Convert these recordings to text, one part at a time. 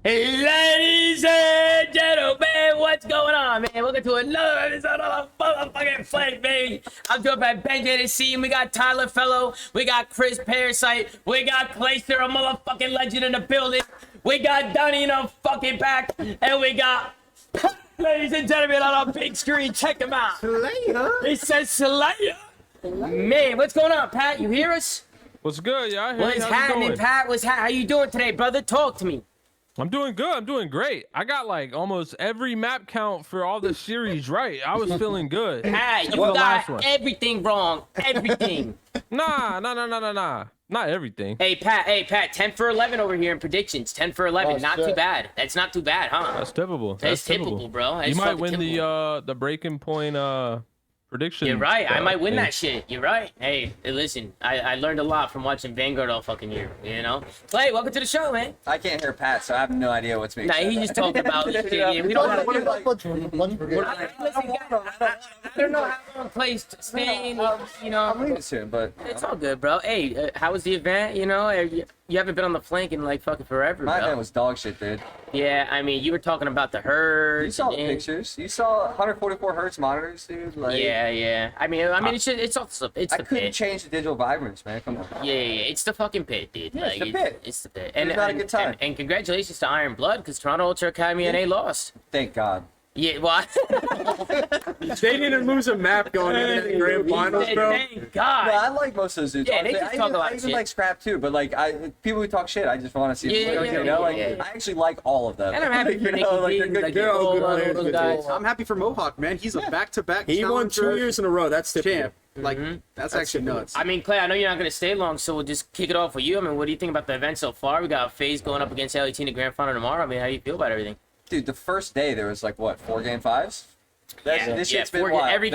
Hey, ladies and gentlemen, what's going on, man? Welcome to another episode of the motherfucking Flame, baby. I'm joined by Ben JDC, we got Tyler Fellow, we got Chris Parasite, we got Clayster, a motherfucking legend in the building, we got Donnie in the fucking back, and we got, ladies and gentlemen, on a big screen. Check him out. Slayer. It says Slayer. Man, what's going on, Pat? You hear us? What's good? Yeah, I hear What's you. How's it happening, going? Pat? How you doing today, brother? Talk to me. I'm doing good. I'm doing great. I got like almost every map count for all the series right. I was feeling good. Pat, you For the last got one. everything wrong. Everything. Nah. Not everything. Hey, Pat, 10 for 11 over here in predictions. 10 for 11. Oh, Not shit. too bad. That's not too bad, huh? That's typical. That's typical, bro. That's You might fucking win typical. the breaking point prediction. You're right. I might win thing. that shit. You're right. Hey, listen, I learned a lot from watching Vanguard all fucking year, you know? Clay, welcome to the show, man. I can't hear Pat, so I have no idea what's being Nah, said. he just talking about shit. Yeah, we don't have to. Listen, guys, I don't know how long Clay's staying, you I'm know. leaving soon, but It's all good, bro. Hey, how was the event? You know, you haven't been on the flank in like fucking forever, my bro. event was dog shit, dude. Yeah, I mean, you were talking about the herds. You saw the and- pictures. You saw 144 hertz monitors, dude. Like, Yeah. I mean, it's also it's I the couldn't pit. change the digital vibrance, man. Come on. Yeah, it's the fucking pit, dude. Yeah, it's the pit. It's the pit. It was not a good time. And congratulations to Iron Blood, because Toronto Ultra Academy and they lost. Thank God. Yeah, what? They didn't lose a map going into the grand finals, bro. Thank God. No, I like most of those dudes. Yeah, they honestly. just I talk even, a lot I of even shit. like Scrap too, but like people who talk shit, I just want to see. Yeah, them, yeah, you know, like yeah. I actually like all of them. And I'm happy for You Nicky know, like, D, they're good like, kids. they're all good all players, those good guys. dudes. I'm happy for Mohawk, man. He's a back-to-back. He won 2 years in a row. That's typical. champ. Like that's actually nuts. I mean, Clay, I know you're not going to stay long, so we'll just kick it off with you. I mean, what do you think about the event so far? We got Faze going up against LET in the grand final tomorrow. I mean, how do you feel about everything? Dude, the first day there was like what 4 game 5s. This shit's been 4 wild. the-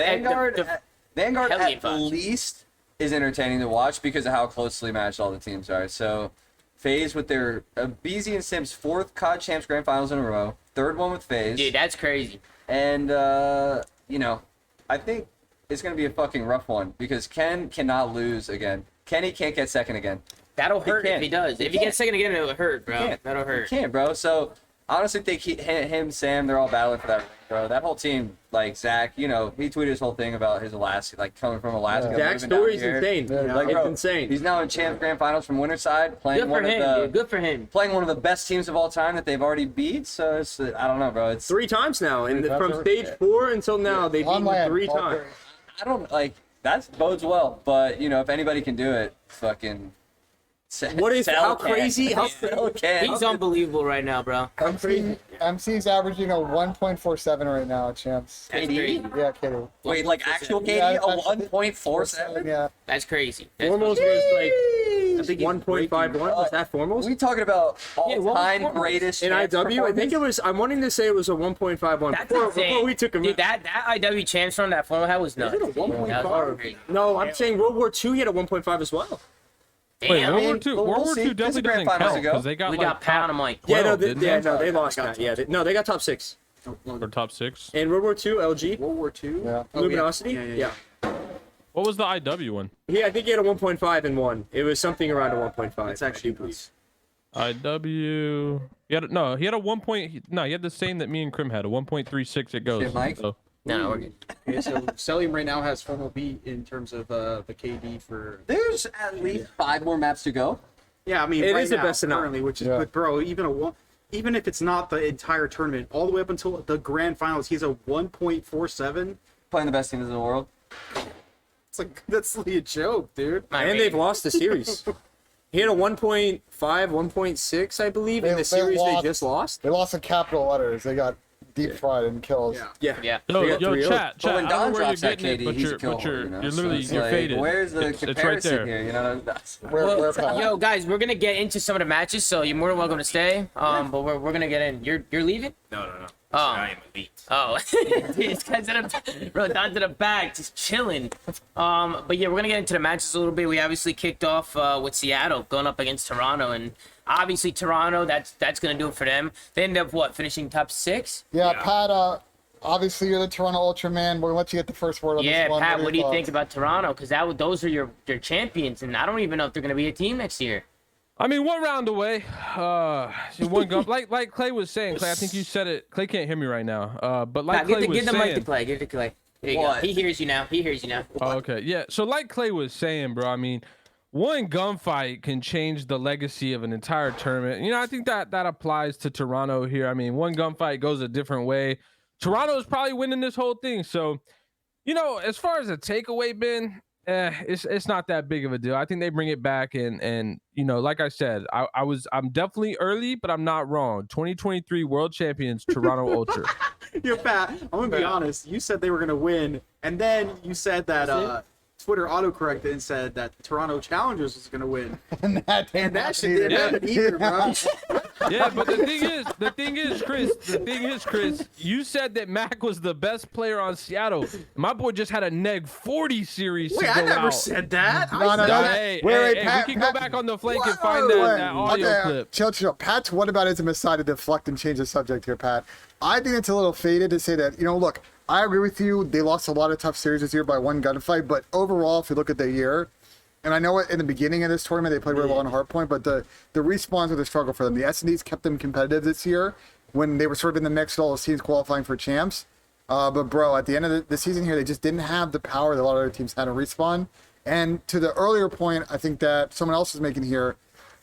Vanguard Hell yeah, at Fox. least is entertaining to watch because of how closely matched all the teams are. So, Faze with their BZ and Sims 4th COD Champs Grand Finals in a row, 3rd one with Faze, Dude, that's crazy. and you know, I think it's gonna be a fucking rough one because Ken cannot lose again. Kenny can't get second again. That'll hurt if can't. he does. He If he can't. gets second again, it'll hurt, bro. Can't. That'll He hurt. can't, bro. So honestly, think him, Sam, they're all battling for that ring, bro. That whole team, like Zach, you know, he tweeted his whole thing about his Alaska, like coming from Alaska. Zach's moving down story's here. insane. Yeah, Like, It's bro, insane. He's now in Champs Grand Finals from Winterside, playing Good for one him, of the dude. Good for him. playing one of the best teams of all time that they've already beat. So it's I don't know, bro. It's 3 times now, and Three times from already? stage 4 until now, they've beaten Homeland, 3 all times. I don't like that bodes well, but you know if anybody can do it, fucking. What is Sell how Ken. crazy? How Sell Ken. He's unbelievable right now, bro. MC's averaging a 1.47 right now, champs. That's KD? crazy. Yeah, kidding. Wait, like actual KD, Yeah, a actually- 1.47? Yeah. That's crazy. That's Formals crazy. was like I I think 1.51. Was that Formals? We talking about Yeah, what was all-time Formals? greatest In champs IW, I think performance? it was. I'm wanting to say it was a 1.51 That's before insane. we took him. Dude, that IW champs run that formal hat was nuts. it a 1.5? That was crazy. No, I'm saying World War II. He had a 1.5 as well. Wait, Damn. World War mean, II. we'll World War see. II This is definitely grand doesn't finals count ago. because they got We like got Pound. I'm like, Yeah, no, 12, they, didn't yeah, they? no, they lost that. Yeah, no, they got top 6 Or top 6. in World War II. LG, World War II? Yeah. Luminosity. Yeah. What was the IW one? I think he had a 1.5 and 1. It was something around a 1.5. It's actually nuts. IW. He had a 1 point. No, he had the same that me and Krim had, a 1.36. It goes. Shit, Mike. So, no, we're good. Okay, so Celium right now has formal beat in terms of the KD for. There's at least 5 more maps to go. Yeah, I mean, It right is the now, best enough. currently, which is Yeah. but bro, even if it's not the entire tournament, all the way up until the grand finals, he's a 1.47. Playing the best teams in the world. It's like that's really a joke, dude. And they've lost the series. He had a 1.5, 1.6, I believe, in They the series they lost. just lost. They lost in capital letters. They got deep fried in kills. Yeah. Yeah. Yo, got yo, 3-0. chat. But when I Don don't know where drops you're that getting KD, it, but he's a you're, kill but you're, holder, you know? you're So literally, it's you're like, faded. Where's the It's right comparison there. here? You know, that's Where Pat? Yo, guys, we're gonna get into some of the matches, so you're more than welcome to stay. But we're gonna get in. You're leaving? No. Oh. I am elite. Oh, these guys in the bro, down to the back, just chilling. But yeah, we're gonna get into the matches a little bit. We obviously kicked off with Seattle going up against Toronto, and obviously Toronto, that's gonna do it for them. They ended up what, finishing top 6? Yeah, Pat. Obviously, you're the Toronto Ultraman. We're gonna let you get the first word on Yeah, this one. Pat, are what do you your think thoughts? about Toronto? Because those are your champions, and I don't even know if they're gonna be a team next year. I mean, one round away. One gun. Like Clay was saying, Clay. I think you said it. Clay can't hear me right now. But like Clay was give the saying, mic to Clay. Give it to Clay. There you go. What? He hears you now. Oh, okay, yeah. So like Clay was saying, bro. I mean, one gunfight can change the legacy of an entire tournament. You know, I think that applies to Toronto here. I mean, one gunfight goes a different way. Toronto is probably winning this whole thing. So, you know, as far as a takeaway, Ben, it's not that big of a deal. I think they bring it back, and you know, like I said, I'm definitely early, but I'm not wrong. 2023 World Champions Toronto Ultra. Yo, Pat, I'm gonna be honest. You said they were gonna win, and then you said that Twitter autocorrected and said that Toronto Challengers was gonna win. And that shit didn't happen either, bro. Yeah, but the thing is, Chris, you said that Mac was the best player on Seattle. My boy just had a neg 40 series to Wait, go I never out. said that. No, I no, said no. that. Hey, Wait, we can go back on the flank and find that audio Okay, clip. Chill. Pat's what about his decided to deflect and change the subject here, Pat. I think it's a little faded to say that, you know, look, I agree with you. They lost a lot of tough series this year by one gunfight, but overall, if you look at the year, and I know in the beginning of this tournament they played really well on hardpoint, but the respawns were a struggle for them. The S&Ds kept them competitive this year when they were sort of in the mix with all the teams qualifying for champs. But bro, at the end of the season here, they just didn't have the power that a lot of other teams had to respawn. And to the earlier point, I think that someone else is making here,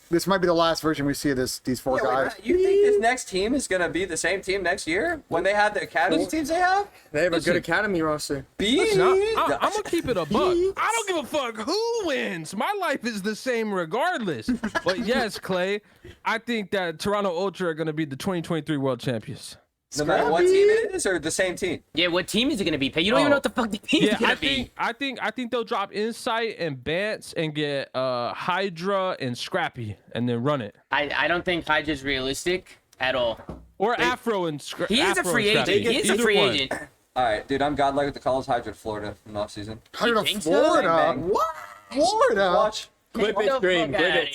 this might be the last version we see of these four guys. Wait, you think this next team is gonna be the same team next year when they have the academy teams they have? They have a Listen. good academy roster. Listen, I'm gonna keep it a buck. I don't give a fuck who wins. My life is the same regardless. But yes, Clay, I think that Toronto Ultra are gonna be the 2023 World Champions. No matter what team it is, or the same team? Yeah, what team is it gonna be? You don't even know what the fuck the team's Yeah, gonna be. I think they'll drop Insight and Bance and get Hydra and Scrappy and then run it. I don't think Hydra's realistic at all. Or Afro and Scrappy. He is a free agent. He is a free agent. All right, dude, I'm godlike with the calls. Hydra Florida in the offseason. Hydra think so? Florida. Bang, bang. What? Florida. Watch. Clip Get it, the stream. fuck Clip outta it.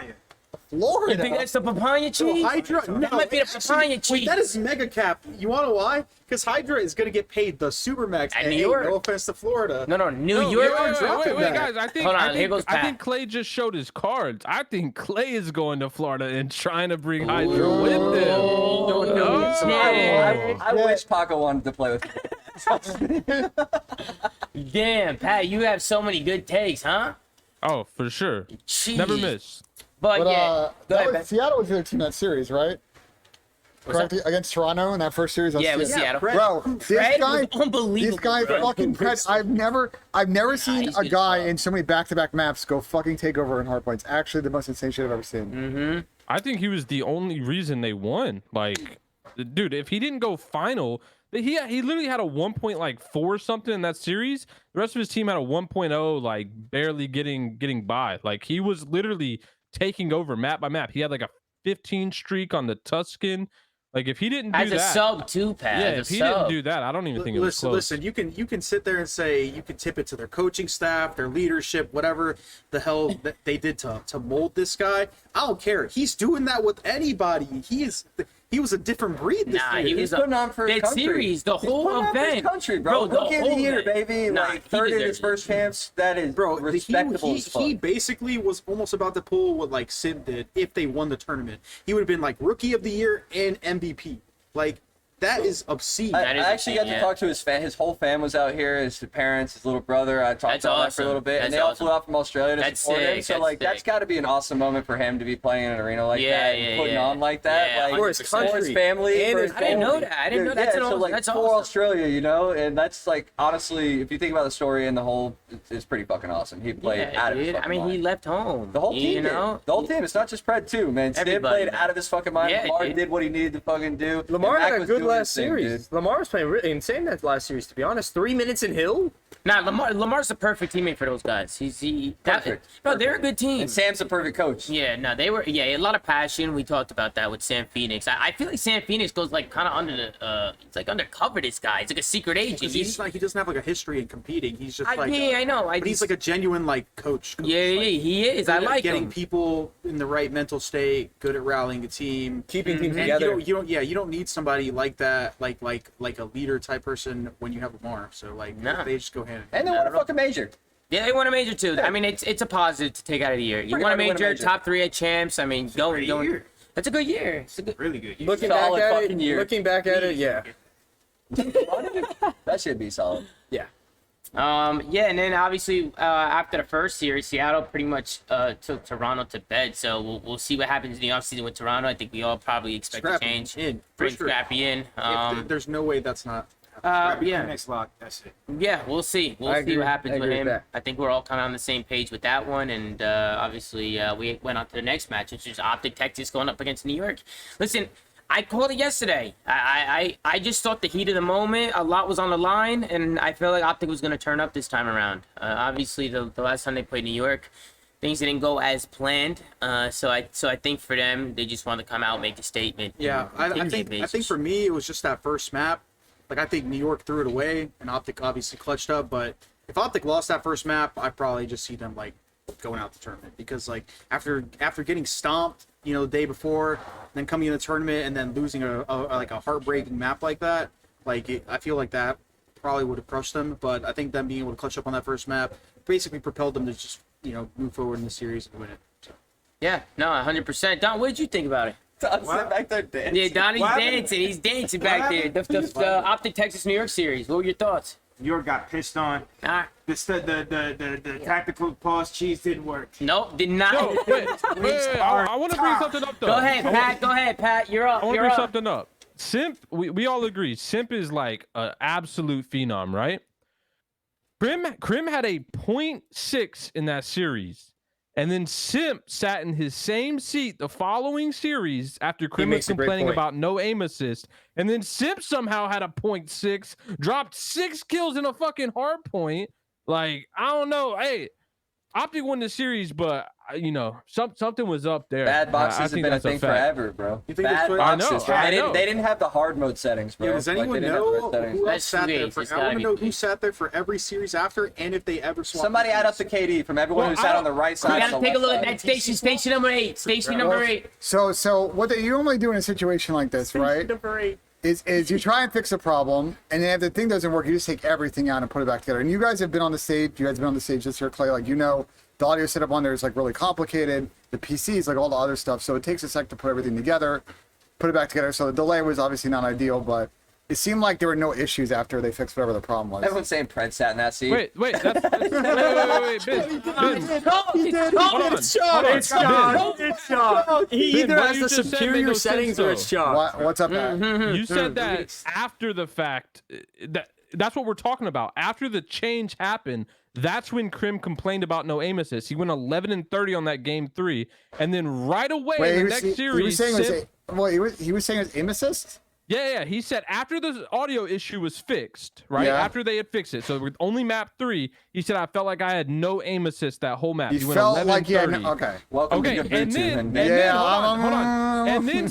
here. Florida. You think that's the papaya cheese? Hydra, no, That might be the papaya Wait, cheese. that is mega cap. You want to know why? Because Hydra is going to get paid the Supermax. At and New hey, York. No offense to Florida. No, New No, York. wait, guys. I think Hold on, here goes Pat. Clay just showed his cards. I think Clay is going to Florida and trying to bring Hydra with him. I wish Paco wanted to play with me. Damn, Pat, you have so many good takes, huh? Oh, for sure. Jeez. Never miss. But, But yeah, go that ahead, was, Pat. Seattle was the other team in that series, right? Correct? Against Toronto in that first series. Yeah, it was Seattle. Bro, this Fred guy, was unbelievable. this guy bro. fucking Fred. I've never seen he's a good guy stuff. in so many back-to-back maps go fucking take over in hardpoints. Actually, the most insane shit I've ever seen. I think he was the only reason they won. Like, dude, if he didn't go final, he literally had a 1.4 something in that series. The rest of his team had a 1.0, like barely getting by. Like he was literally taking over map by map. He had like a 15 streak on the Tuscan. Like if he didn't do As a that, sub, too, Pat. yeah, as if a he sub. didn't do that, I don't even think it was Listen, close. listen. You can sit there and say you can tip it to their coaching staff, their leadership, whatever the hell that they did to mold this guy. I don't care. He's doing that with anybody. He was a different breed this Nah, year. he He's was putting on for his that country. series, the He's whole putting on for his event. country, bro. the Rookie of the whole year, event. baby. Nah, Like he third in deserves his it. first champs. That is Bro, respectable as fuck. he basically was almost about to pull what like Sim did if they won the tournament. He would have been like rookie of the year and MVP. Like that is obscene. I That is actually got insane, to yeah. talk to his fan. His whole fam was out here. His parents, his little brother. I talked That's about that for a awesome. little bit, and That's they all awesome. flew out from Australia to That's support him. sick. So That's like, that's sick. got to be an awesome moment for him to be playing in an arena like Yeah, that, yeah, and putting yeah. on like that, Yeah, like 100%. for his family. And for his his I didn't know family. that. I didn't know Dude, that's yeah, an so awesome. like That's for awesome. Australia, you know, and that's like honestly, if you think about the story and the whole, it's pretty fucking awesome. He played Yeah, out of his dude. I fucking mean, mind. he left home. The whole you team know? did. The whole team. It's not just Pred too, man. Stib Everybody, played man. out of his fucking mind. Yeah, Lamar dude. did what he needed to fucking do. Lamar and Mac had a was good doing last his thing, series. dude. Lamar was playing really insane that last series, to be honest. 3 minutes in Hill. Nah, Lamar's the perfect teammate for those guys. Perfect. Bro, they're a good team. And Sam's a perfect coach. Yeah, no, they were. Yeah, a lot of passion. We talked about that with Sam Phoenix. I feel like Sam Phoenix goes like kind of under the. It's like undercover. This guy. It's like a secret agent. Because he's like he doesn't have like a history in competing. He's just like yeah, I know. but he's like a genuine like coach. Yeah, Like, he is. I like getting him. people in the right mental state, good at rallying a team, Keeping teams and together. you don't need somebody like that, like a leader type person when you have Lamar. So like Nah. they just go hand in hand. And they won a fucking major. Yeah, they won a major too. I mean, it's a positive to take out of the year. You won a major, top 3 at champs. I mean, going. That's a good year. It's a good. Really good. year. Looking back Solid at fucking it, year. yeah. That should be solid. Yeah. Yeah, and then obviously after the first series, Seattle pretty much took Toronto to bed. So we'll see what happens in the offseason with Toronto. I think we all probably expect a change. In, Bring for sure. Scrappy in. There's no way that's not. Yeah. Next lock. That's it. Yeah, we'll see. We'll I see agree. what happens I with agree him. with that. I think we're all kind of on the same page with that one. And obviously, we went on to the next match, which is OpTic Texas going up against New York. Listen, I called it yesterday. I just thought the heat of the moment, a lot was on the line, and I feel like OpTic was going to turn up this time around. Obviously, the last time they played New York, things didn't go as planned. So I think for them, they just wanted to come out, make a statement. Yeah, and I continue think basis. for me it was just that first map. Like I think New York threw it away, and OpTic obviously clutched up. But if OpTic lost that first map, I probably just see them like going out the tournament because like after getting stomped, the day before, then coming in the tournament and then losing a heartbreaking map like that, I feel like that probably would have crushed them. But I think them being able to clutch up on that first map basically propelled them to just move forward in the series and win it. So. Yeah, no, 100%. Don, what did you think about it? Don's sitting back there dancing. Yeah, Donnie's What happened? dancing. He's dancing back there. The OpTic Texas New York series. What were your thoughts? New York got pissed on. Nah, The tactical pause cheese didn't work. nope, did not. Yo, wait, I want to bring something up though. Go ahead, Pat. Go ahead, Pat. You're up. I want to You're bring up. something up. Simp, we all agree. Simp is like an absolute phenom, right? Crim had a 0.6 in that series. And then Simp sat in his same seat the following series after Crim was makes a great complaining point. about no aim assist. And then Simp somehow had a 0.6, dropped 6 kills in a fucking hard point. Like, I don't know. Hey, OpTic won the series, but something was up there. Bad boxes I have think been a that's thing fact. forever, bro. You think Bad that's what- I know, boxes. bro. I They know. didn't have the hard mode settings, bro. Yeah, does Like, they anyone didn't have the know red settings. who else That's sat there? Faze. It's I gotta want to be know who Faze. sat there for every series after, and if they ever swapped. Somebody add up the teams. KD from everyone Well, who sat on the right We side. gotta to the take a left look side. at that station number 8. Station number 8. So what you normally do in a situation like this, right? Is you try and fix a problem, and then if the thing doesn't work, you just take everything out and put it back together. And you guys have been on the stage. You guys have been on the stage this year, Clay. Like the audio setup on there is like really complicated. The PCs, like all the other stuff. So it takes a sec to put everything together, put it back together. So the delay was obviously not ideal, but it seemed like there were no issues after they fixed whatever the problem was. Everyone's saying Pred sat in that seat. Wait, Ben. Hold on. It's John. It's John. He Ben, either what has you the just said made superior no settings sense, or it's though. John. What's up, Pat? You said that after the fact. That's what we're talking about. After the change happened, that's when Crim complained about no aim assist. He went 11-30 on that game 3, and then right away in the next series, he was saying Simp- he was saying it was aim assist. Yeah. He said after the audio issue was fixed, right? Yeah. After they had fixed it, so with only map 3, he said I felt like I had no aim assist that whole map. You He went felt 11-30. like okay. Welcome Okay, to good and YouTube, then, and Yeah, hold on. And then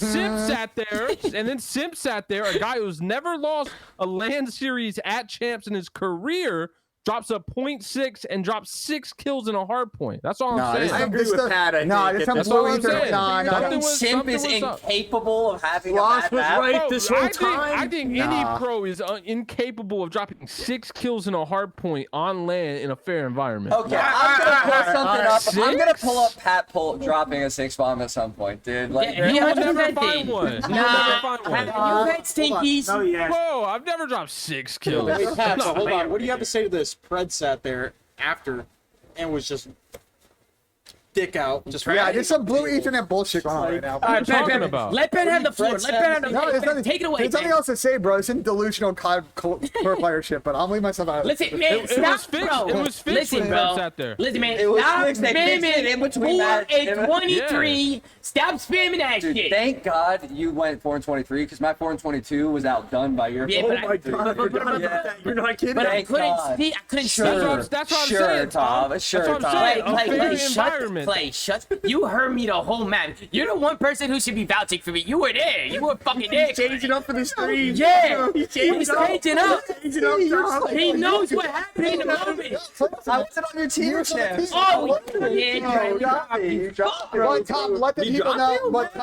Simp sat there, a guy who's never lost a LAN series at champs in his career, drops a 0.6 and drops 6 kills in a hard point. That's all I'm saying. I agree with Pat, I No, think. there's some That's all blue I'm ether. saying. No. Something was- Simp is something was up. incapable of having Ross a bad was map. right Bro, this whole I time. think any pro is incapable of dropping 6 kills in a hard point on land in a fair environment. Okay, I'm gonna pull something up. Six? I'm gonna pull up Pat dropping a 6 bomb at some point, dude. Like, Yeah, You will never 100% find did. one. You will Nah, never find one. you had stinkies. No, yes. Bro, I've never dropped 6 kills. Wait, Pat, so hold on. What do you have to say to this? Pred sat there after and was just dick out. Just Yeah, there's some blue Ethernet bullshit going on right now. All right, you talking Ben, about? let Ben have the floor. Let Ben have the No, there's nothing, Take it away, there's nothing Ben. else to say, bro. It's in delusional core player shit, but I'll leave myself out of it. Listen, man, It stop, was fixed. bro. It was fixed Listen, when bro. Ben sat there. Listen, man, It was stop fixed. They fixed it in spamming between 4 matches. and 23. Stop spamming that dude, shit. thank God you went 4-23 because my 4-22 was outdone by your. Yeah, Oh but my God, I forgot about that. You're not kidding. But I Thank couldn't God. see. I couldn't Sure. see. That's what I'm Sure, saying, Tom. Tom. Sure, That's what I'm Tom. saying. Clay, A fair shut. Clay, shut. You heard me the whole map. You're the one person who should be vouching for me. You were there. You were fucking there. Changing up for the stream. Yeah, He's he's changing up. Changing up, Tom. He knows what happened in the moment. I wasn't on your team, champs. Oh, yeah. You dropped me. You dropped me. But Tom, let the people know. But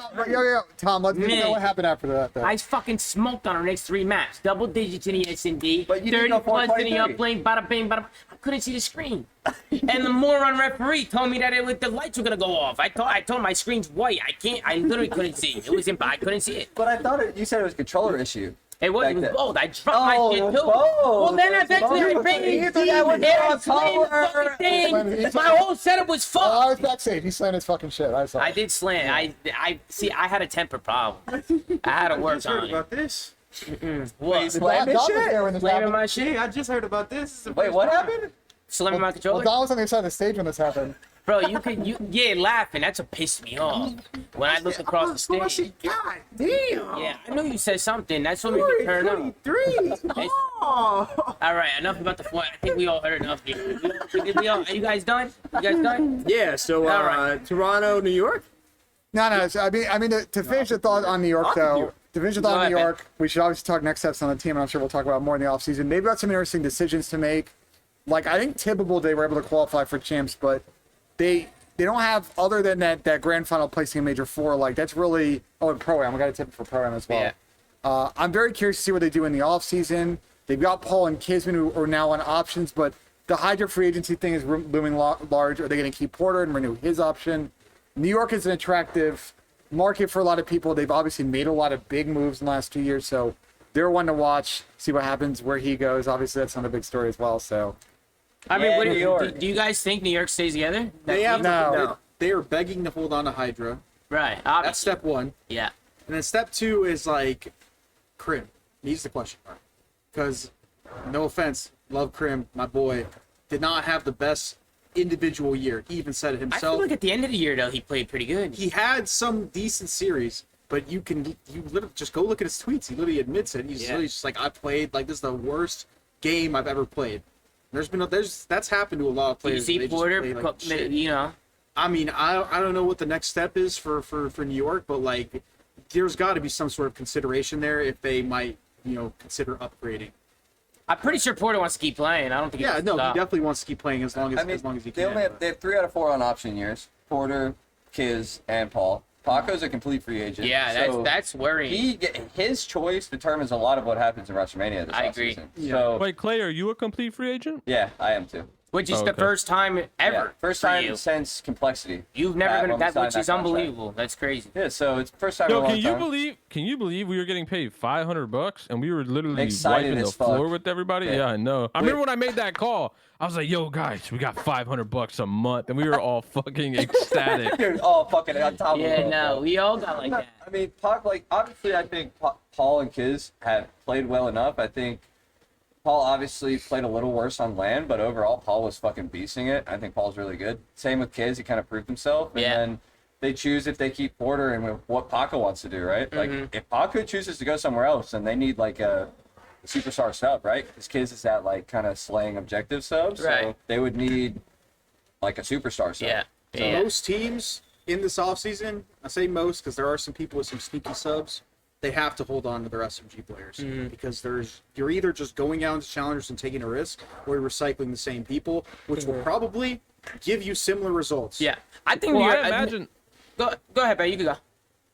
Tom, let the people know Man. what happened after that. Though. I fucking smoked on our next 3 maps. Double digits in the S&D. But you didn't 30 go plus in the 423. uplink. Bada bing, bada. I couldn't see the screen. And the moron referee told me that the lights were gonna go off. I told him my screen's white. I literally couldn't see. It was I couldn't see it. But I thought you said it was a controller issue. It was Back then. both. I dropped my shit it was too. both. Well, then It was eventually I both. raised You thought that was the color. thing. My whole setup was Oh, I was fucked. backstage. He slammed his fucking shit. I saw. I did slant. I see. I had a temper problem. I had to I work just heard on it. about this. What? Slamming Doc was shit? there when this Slamming happened. my shit? Hey, I just heard about this. This is the Wait, first what time. happened? Slamming my Well, controller? Don was on the other side of the stage when this happened. Bro, yeah, laughing. That's what pissed me off. When I looked across the stage. God damn. Yeah, I knew you said something. That's what made me turn up. 23. Oh. All right, enough about the point. I think we all heard enough here. Are you guys done? You guys done? Yeah. So All right. Toronto, New York. No. So, I mean, to finish the thought on New York, though. To finish the thought Go on ahead, New man. York, we should obviously talk next steps on the team, and I'm sure we'll talk about more in the offseason. They've got some interesting decisions to make. Like, I think typical they were able to qualify for champs, but they don't have, other than that grand final placing in Major 4, like, that's really, and Pro-Am. I got a tip for Pro-Am as well. Yeah. I'm very curious to see what they do in the offseason. They've got Paul and Kisman who are now on options, but the Hydra free agency thing is looming large. Are they going to keep Porter and renew his option? New York is an attractive market for a lot of people. They've obviously made a lot of big moves in the last 2 years, so they're one to watch, see what happens, where he goes. Obviously, that's another big story as well, so. I mean, Yeah, what New York. do you guys think New York stays together? They have No. They are begging to hold on to Hydra. Right. That's Obviously. step one. Yeah. And then step two is like Krim. He's the question mark. Because, no offense, love Krim, my boy, did not have the best individual year. He even said it I himself. feel like at the end of the year, though, he played pretty good. He had some decent series, but you literally just go look at his tweets. He literally admits it. He's literally just like, I played like this is the worst game I've ever played. That's happened to a lot of You players. see They just Porter, play like shit. you know. I mean, I don't know what the next step is for New York, but like, there's got to be some sort of consideration there if they might, consider upgrading. I'm pretty sure Porter wants to keep playing. I don't think. Yeah, He no, he stop. definitely wants to keep playing as long as he can. They have 3 out of 4 on option years. Porter, Kiz, and Paul. Paco's a complete free agent. Yeah, so that's worrying. his choice determines a lot of what happens in WrestleMania this I agree. offseason. So Wait, Clay, are you a complete free agent? yeah, I am too. Which is Oh, the okay. first time ever. Yeah, first for time you. since Complexity. You've never Back been when we that, signed which is that contract. unbelievable. That's crazy. Yeah, so it's first time in Yo, a long can you time. believe? Can you believe we were getting paid $500 and we were literally Excited wiping the as fuck. floor with everybody? Yeah. Yeah, I know. I remember when I made that call. I was like, "Yo, guys, we got $500 a month," and we were all fucking ecstatic. Dude, oh, fucking on top of Yeah, it. no, we all got like that. I mean, obviously, I think Paul and Kiz have played well enough. I think Paul obviously played a little worse on land, but overall, Paul was fucking beasting it. I think Paul's really good. Same with Kiz, he kind of proved himself. And Yeah. then they choose if they keep Porter and what Paco wants to do, right? Like, if Paco chooses to go somewhere else, then they need, like, a superstar sub, right? Because Kiz is that, like, kind of slaying objective sub. So Right. they would need, like, a superstar sub. Yeah. So Yeah. most teams in this offseason, I say most because there are some people with some sneaky subs, they have to hold on to their SMG players because you're either just going out into challengers and taking a risk, or you're recycling the same people, which will probably give you similar results. Yeah. I think Well, New I York. imagine. Go ahead, man. You can go.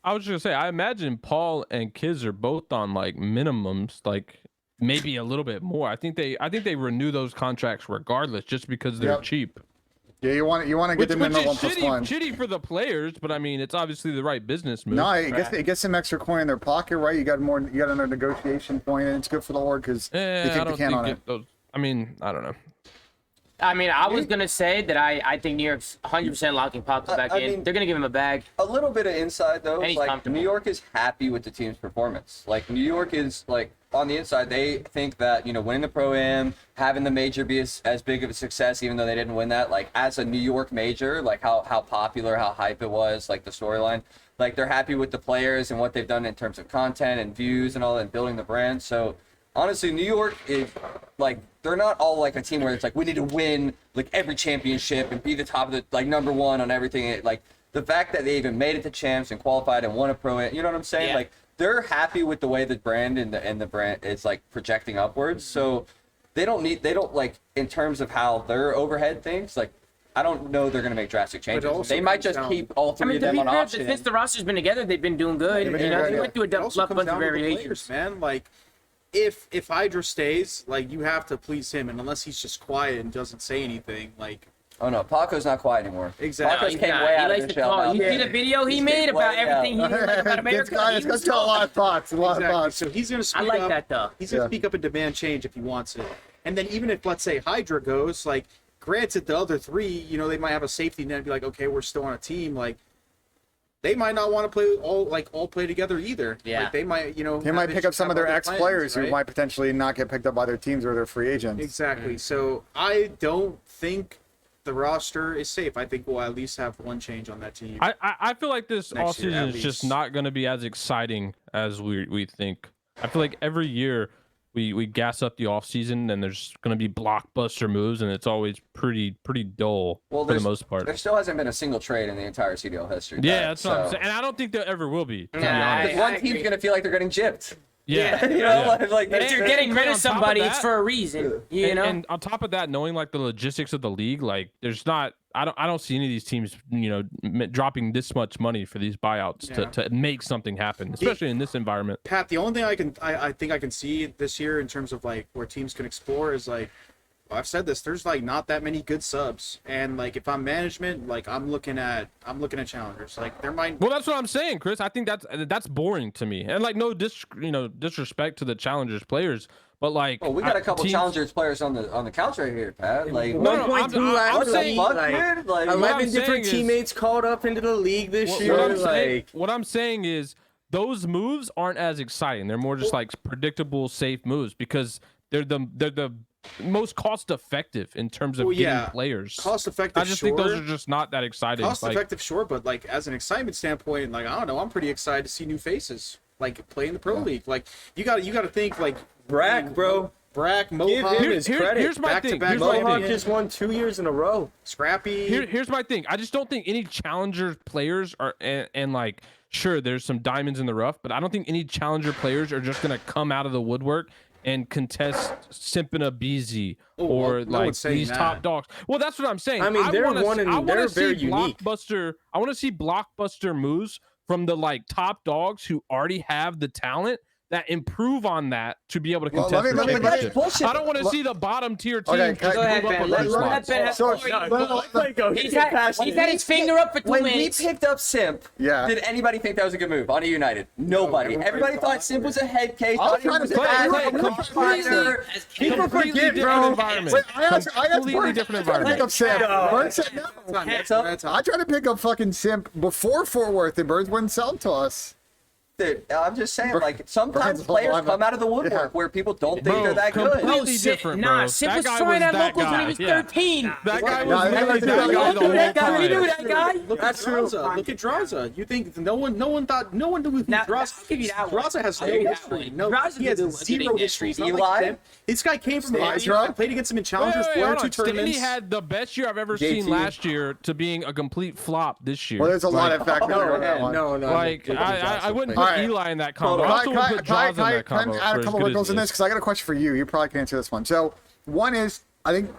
I was just gonna say, I imagine Paul and Kiz are both on like minimums, like maybe a little bit more. I think they renew those contracts regardless, just because they're Yep. cheap. Yeah, you want to get Which them in is the 1+1. shitty for the players, but I mean, it's obviously the right business move. No, it gets some extra coin in their pocket, right? You got another negotiation point, and it's good for the org because they I kick the don't can on think it. those. I mean, I don't know. I mean, I was gonna say that I think New York's 100% locking Paco back I in. mean- They're gonna give him a bag. A little bit of inside though. And he's Like comfortable. New York is happy with the team's performance. Like New York is like on the inside, they think that winning the Pro-Am, having the major be as big of a success, even though they didn't win that. Like as a New York major, like how popular, how hype it was, like the storyline. Like they're happy with the players and what they've done in terms of content and views and all that, and building the brand. So honestly, New York is like they're not all like a team where it's like we need to win like every championship and be the top of the like number one on everything. Like the fact that they even made it to champs and qualified and won a Pro-Am, you know what I'm saying? Yeah. Like they're happy with the way the brand and the brand is like projecting upwards. So they don't like in terms of how their overhead thinks. Like I don't know they're gonna make drastic changes. also They might comes just down- keep all I three mean, of to them be on fair, option. since the roster's been together, they've been doing good. been You doing know, good, they yeah. went through a It also bunch comes of down to the variations. players, man. Like if Hydra stays, like, you have to please him, and unless he's just quiet and doesn't say anything, like. Oh no, Paco's not quiet anymore. Exactly. Paco's came Nah, way he out of likes his to shell talk. now. You see the video he He's made way about everything he out. didn't like about America? It's got a lot of thoughts. A lot of Exactly. thoughts. So he's gonna speak like up. that, though. He's gonna speak up and demand change if he wants it. And then even if, let's say, Hydra goes, like, granted, the other three, you know, they might have a safety net and be like, okay, we're still on a team. Like, they might not want to play all play together either. Yeah. Like, they might, you know, They might pick up some of their ex-players who right? might potentially not get picked up by their teams or their free agents. Exactly. So I don't think the roster is safe. I think we'll at least have one change on that team. I feel like this Next year, offseason at is just least. not going to be as exciting as we think. I feel like every year we gas up the offseason and there's going to be blockbuster moves, and it's always pretty dull Well, for the most part. There still hasn't been a single trade in the entire CDL history. Yeah, that's what I'm saying. And I don't think there ever will be, to be honest. Because one team's gonna feel like they're getting gypped. Yeah. You know, like If you're getting rid of somebody, it's for a reason. You know? And on top of that, knowing like the logistics of the league, like there's not, I don't see any of these teams, you know, dropping this much money for these buyouts to make something happen, especially in this environment. Pat, the only thing I think I can see this year in terms of like where teams can explore is like, well, I've said this, there's like not that many good subs, and like if I'm management, like I'm looking at challengers. Like there might. Well, that's what I'm saying, Chris. I think that's boring to me, and like no disrespect to the challengers players, but like well, we got a couple teams- challengers players on the couch right here, Pat. Like, No, 1.2 I'm last saying- week, fuck, like, dude? Like, 11 I'm different saying is- teammates called up into the league this year. What I'm saying is those moves aren't as exciting. They're more just like predictable, safe moves because they're the most cost effective in terms of getting players. Cost effective. I just think those are just not that exciting. cost Like, effective, sure, but like as an excitement standpoint, like I don't know, I'm pretty excited to see new faces like play in the pro league. Like you got to think like Brack, bro. Brack, Give Mohawk, him his credit. here's my thing. back-to-back Here's my Mohawk thing. just won 2 years in a row. Scrappy. Here's my thing. I just don't think any challenger players are and like sure there's some diamonds in the rough, but I don't think any challenger players are just gonna come out of the woodwork and contest Simpina BZ or no like one's saying these that. top dogs. Well, that's what I'm saying. I mean, they're wanna one and I wanna they're see very unique. blockbuster. I want to see blockbuster moves from the like top dogs who already have the talent that improve on that to be able to Well, contest let me- the let me- championship. bullshit. I don't want to see the bottom tier teams Okay, just go ahead, move up Ben. a Let few that slots. Ben have So, He's had his finger up for 2 When we minutes. picked up Simp, Yeah. did anybody think that was a good move on a United? Nobody. Everybody thought Simp was a head case. I was Thought he trying to was say- an Clay, ass completely- fighter. People Completely forget, different bro. environment. Wait, I asked Completely Bert, different I tried to pick environment. up Simp. Bert said no. What's up? I tried to pick up fucking Simp before Fort Worth, and Birds wouldn't sell to us. Dude, I'm just saying, like, Burns sometimes is players alive. come out of the woodwork Yeah. where people don't think Bro, they're that good. completely different, bro. Nah, Sip That was guy trying was at that locals when he guy. was Yeah. 13. That guy Yeah, was they literally do that that. guy the whole That guy, we knew time. that guy. Look That's at true. Draza. Look at Draza. You think no one knew who Now, Draza? I'll give you that one. Draza has no I'll give you that history. one. No, Draza's he has a good zero history. He's not Eli? like Simp. This guy came from Hydra? played against him in Wait, challengers, wait, one or hold two on. Stanley tournaments. had the best year I've ever JT. seen last year to being a complete flop this year. Well, there's a lot of factors on that one. No. Like I wouldn't put All right. Eli in that combo. Can I I, also can would I, put can I, Jaws in can I, that can I combo. add for a as couple good as wrinkles he in is. this? Because I got a question for you. You probably can answer this one. So, one is, I think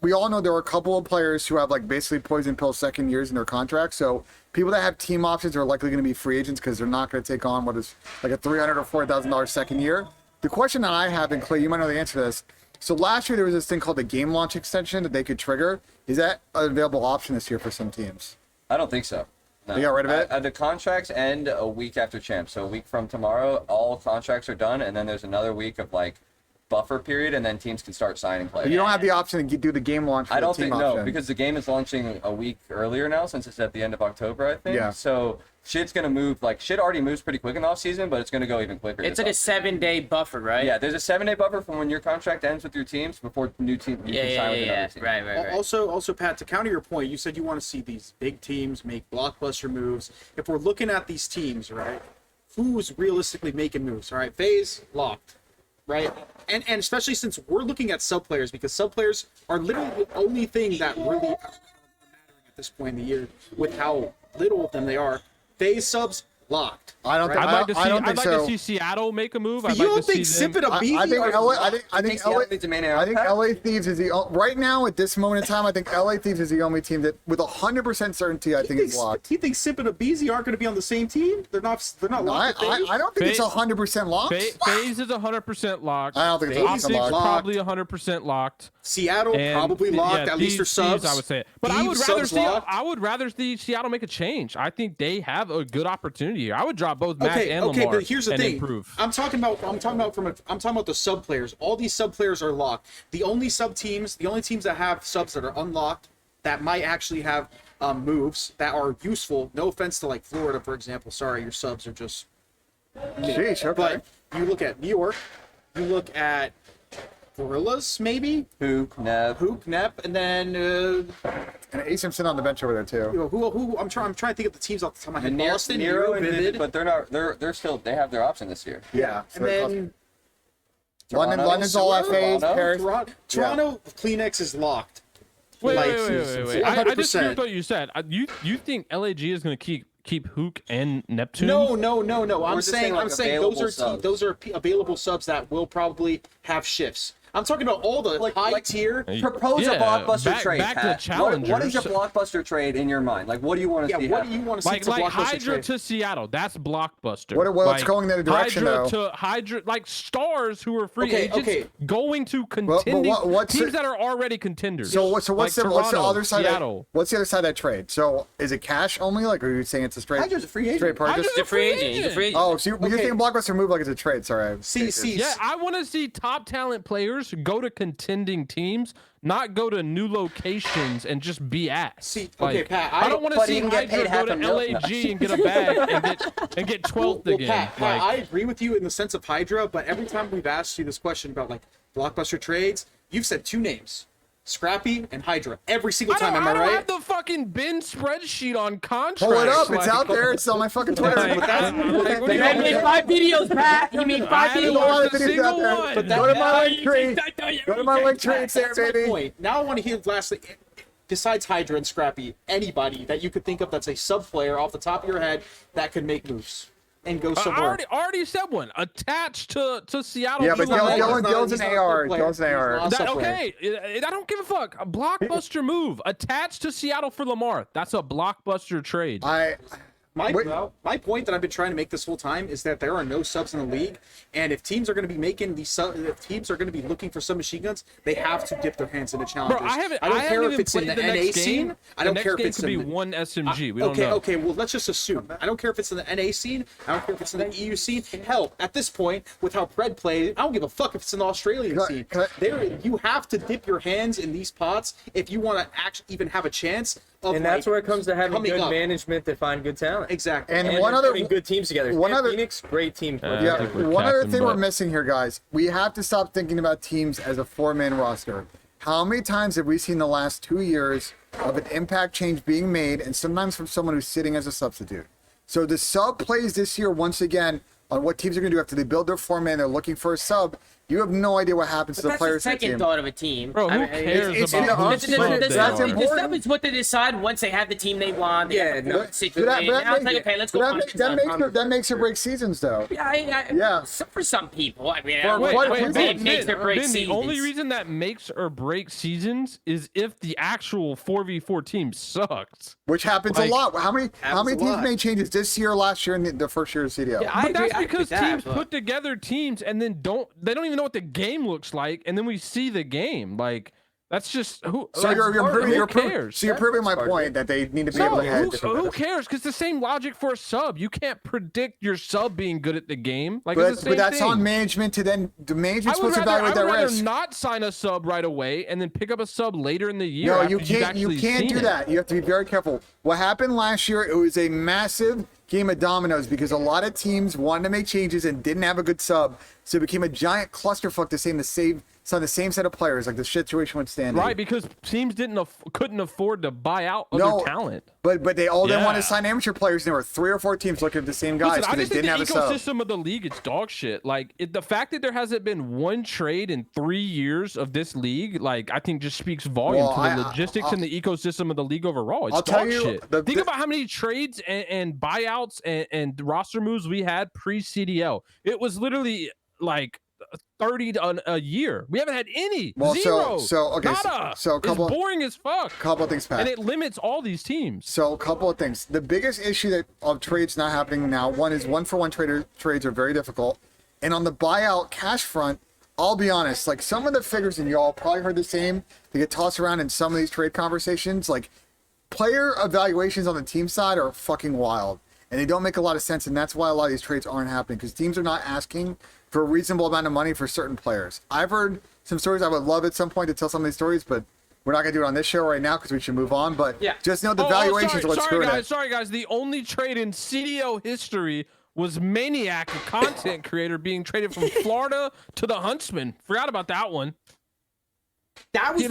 we all know there are a couple of players who have like basically poison pill second years in their contracts. So, people that have team options are likely going to be free agents because they're not going to take on what is like a $300,000 or $400,000 second year. The question that I have, and Clay, you might know the answer to this. So, last year there was this thing called the game launch extension that they could trigger. Is that an available option this year for some teams? I don't think so. No. They got rid of it? The contracts end a week after champ. So a week from tomorrow, all contracts are done, and then there's another week of like buffer period, and then teams can start signing players. But you don't have the option to do the game launch for I don't the team think option. no, because the game is launching a week earlier now, since it's at the end of October, I think. Yeah. So shit's gonna move. Like shit already moves pretty quick in the off season, but it's gonna go even quicker. It's this like a offseason. 7-day buffer, right? Yeah, there's a 7-day buffer from when your contract ends with your teams before new team you can sign with another team. Right. Also, Pat, to counter your point, you said you want to see these big teams make blockbuster moves. If we're looking at these teams, right, who's realistically making moves? All right, Faze locked, right, and especially since we're looking at sub players, because sub players are literally the only thing that really are mattering at this point in the year with how little of them they are. Faze subs locked. I don't Right. think. I'd like to see. I don't I'd think like so. to see Seattle make a move. But I'd you like don't to think see them. Sip and Abizi I think are LA. locked? I think Seattle LA. needs a main I think pack? LA Thieves is the right now at this moment in time. I think LA Thieves is the only team that, with 100% certainty, I think is locked. You think Sip and Abizi aren't going to be on the same team? They're not. They're not No, locked. I don't think it's Faze- 100% locked. Faze is 100% locked. I don't think it's Faze 100% OpTic's locked. locked. probably 100% locked. Seattle And probably locked. yeah, at least their Thieves, subs. I would say it. But Thieves, subs locked. I would rather see Seattle make a change. I think they have a good opportunity here. I would drop both Mac Okay, and okay, Lamar but here's the and thing. improve. I'm talking about the sub players. All these sub players are locked. The only teams that have subs that are unlocked that might actually have moves that are useful. No offense to like Florida, for example. Sorry, your subs are just. Sheesh, okay. But you look at New York, you look at Gorillas, maybe Hook, Nev. Hook, Nep, and then And Ace Simpson on the bench over there too. who I'm trying to think of the teams off the top of my head. Nero, Boston, Nero, and Vivid, Vivid, but they're not. They're still. They have their option this year. Yeah. and then London's all Toronto, FAs. Paris. Toronto Kleenex is locked. Wait. Like, I disagree 100%. with what you said. You think LAG is going to keep Hook and Neptune? No. I'm just saying saying, like, those are available available subs that will probably have shifts. I'm talking about all the high tier. Propose a Yeah, blockbuster trade. back to Pat. challengers. What is a blockbuster trade in your mind? Like, what do you want to Yeah, see? what happen? do you want to see? Like to blockbuster Hydra trade? to Seattle, that's blockbuster. What's going in the direction, Hydra though? to Hydra, like stars who are free Okay, agents okay. going to contending what's teams the- that are already contenders. So what's Like the Toronto, other side? Seattle. What's the other side of that trade? So is it cash only? Like, are you saying it's a straight? Hydra's a free agent. Straight purchase. Hydra's He's a free agent. He's a free agent. Oh, so you're Okay. thinking blockbuster move like it's a trade? Sorry. See, Yeah, I want to see top talent players go to contending teams, not go to new locations and just be ass. See, okay, Like, Pat, I don't want to but see he can get Hydra paid go to $500,000. LAG and get a bag and get 12th well, again. Pat, Like, I agree with you in the sense of Hydra, but every time we've asked you this question about like blockbuster trades, you've said two names: Scrappy and Hydra. Every single time, am I don't right? have the fucking bin spreadsheet on contracts. Pull it up. It's like- out there. It's on my fucking Twitter. Like, But like, what do you I mean? made 5 videos, Pat. He made 5 I haven't a lot watched of a videos single out there. one. But go to my link tree. Go to my link tree. It's there, That's my baby. point. Now I want to hear lastly, besides Hydra and Scrappy, anybody that you could think of that's a sub player off the top of your head that could make moves and go I somewhere. already said one. Attached to Seattle. Yeah, but Lamar. Dylan's an He's not a AR. sub player. Dylan's an AR. He's not a That, sub player. okay, I don't give a fuck. A blockbuster move attached to Seattle for Lamar. That's a blockbuster trade. My point that I've been trying to make this whole time is that there are no subs in the league, and if teams are going to be making these if teams are going to be looking for submachine guns, they have to dip their hands into challenges. Bro, I don't care if even it's in played the NA next scene. game. I don't the care next if game it's could in be the one SMG. We don't okay, know. okay, well, let's just assume. I don't care if it's in the NA scene. I don't care if it's in the EU scene. Hell, at this point, with how Pred plays, I don't give a fuck if it's in the Australian scene. You have to dip your hands in these pots if you want to actually even have a chance of And that's like, where it comes to having coming good up. management to find good talent. Exactly. And one other- putting good teams together. one other- Phoenix, great team. I Yeah, think we're one other capping, thing we're but- missing here, guys. We have to stop thinking about teams as a four-man roster. How many times have we seen the last 2 years of an impact change being made, and sometimes from someone who's sitting as a substitute? So the sub plays this year once again on what teams are going to do after they build their four-man. They're looking for a sub. You have no idea what happens to the That's the players in the second team. thought of a team. Bro, who cares it's about in the who off- sub but they that's are? important. The stuff is what they decide once they have the team they want. They Yeah, have no, the situation. Now it's like, okay, let's go. punch it down. that makes or breaks seasons, though. Yeah, for some people. I mean, For what what- it makes or breaks Ben, the seasons. only reason that makes or breaks seasons is if the actual 4v4 team sucks. Which happens Like, a lot. How many happens a teams lot. made changes this year, last year, and the first year of CDL? Yeah, I But agree- that's I agree because with that, teams but- put together teams and then they don't even know what the game looks like, and then we see the game. Like, that's just who. So like, you're who proving, cares? so you're proving my point that they need to be able No, to have different who cares? Because the same logic for a sub. You can't predict your sub being good at the game. Like, it's the same but that's thing. on management to then the I management's would supposed to rather, evaluate that risk. not sign a sub right away and then pick up a sub later in the year. No, after you you've can't. You actually can't seen do it. that. You have to be very careful. What happened last year? It was a massive game of dominoes because a lot of teams wanted to make changes and didn't have a good sub, so it became a giant clusterfuck to save the same set of players, like the situation with Stanley. Right, because teams couldn't afford to buy out other No, talent. But they all didn't want to Yeah. sign amateur players, and there were 3 or 4 teams looking at the same guys Listen, I because just they think didn't the have a sub. ecosystem of the league is dog shit. Like the fact that there hasn't been one trade in 3 years of this league, like I think just speaks volume Well, to the logistics and the ecosystem of the league overall. It's I'll tell dog you, shit. Think about how many trades and buyouts buyouts and roster moves we had pre-CDL. It was literally like 30 a year. We haven't had any. Well, Zero. okay, Nada. so a couple, it's boring as fuck. Couple of things, Pat. And it limits all these teams. So a couple of things. The biggest issue of trades not happening now, one is 1-for-1 trades are very difficult. And on the buyout cash front, I'll be honest, like some of the figures, and y'all probably heard the same, they get tossed around in some of these trade conversations, like player evaluations on the team side are fucking wild. And they don't make a lot of sense, and that's why a lot of these trades aren't happening, because teams are not asking for a reasonable amount of money for certain players. I've heard some stories. I would love at some point to tell some of these stories, but we're not going to do it on this show right now because we should move on. But just know the valuations are what's screwing it. Sorry, guys. The only trade in CDO history was Maniac, a content creator, being traded from Florida to the Huntsman. Forgot about that one. That was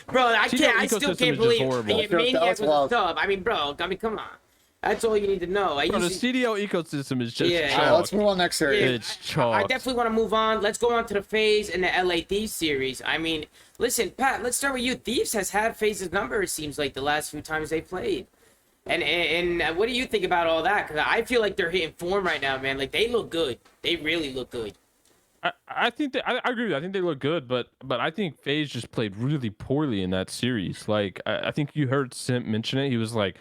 bro. I still can't believe Maniac was a sub. I mean, bro. I mean, come on. That's all you need to know. Bro, the CDO ecosystem is just chalk. Let's move on next series. It's chalk. I definitely want to move on. Let's go on to the Faze and the LA Thieves series. I mean, listen, Pat, let's start with you. Thieves has had Faze's number, it seems like, the last few times they played. And what do you think about all that? Because I feel like they're hitting form right now, man. Like, they look good. They really look good. I think I agree with you. I think they look good, but I think Faze just played really poorly in that series. Like, I think you heard Simp mention it. He was like,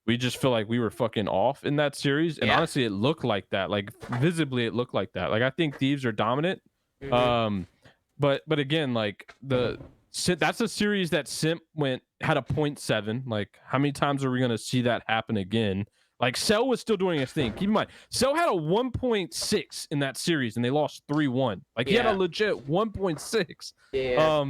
we just feel like we were fucking off in that series. And honestly, it looked like that. Like, visibly, it looked like that. Like, I think Thieves are dominant. But again, like, that's a series that Simp had a 0.7. Like, how many times are we going to see that happen again? Like, Cell was still doing his thing. Keep in mind, Cell had a 1.6 in that series, and they lost 3-1. Like, he had a legit 1.6. Yeah.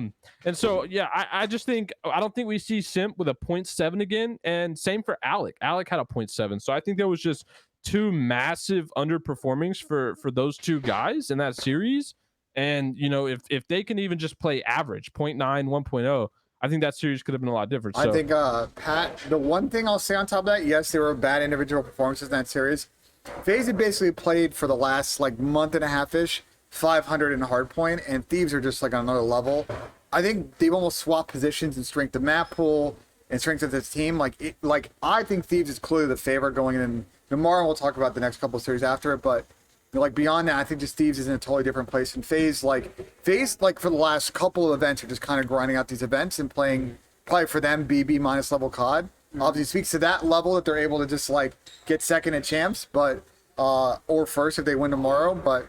And so, I just think, I don't think we see Simp with a 0.7 again. And same for Alec. Alec had a 0.7. So I think there was just two massive underperformings for those two guys in that series. And, you know, if they can even just play average, 0.9, 1.0, I think that series could have been a lot different. So. I think, Pat, the one thing I'll say on top of that, yes, there were bad individual performances in that series. FaZe had basically played for the last, like, month and a half-ish, 500 in hardpoint, and Thieves are just, like, on another level. I think they've almost swapped positions and strength of map pool and strength of this team. Like, I think Thieves is clearly the favorite going in. Tomorrow we'll talk about the next couple of series after it, but like beyond that, I think just Thieves is in a totally different place. And FaZe, like for the last couple of events, are just kind of grinding out these events and playing probably for them BB minus level COD. Obviously speaks to that level that they're able to just like get second at champs, but or first if they win tomorrow. But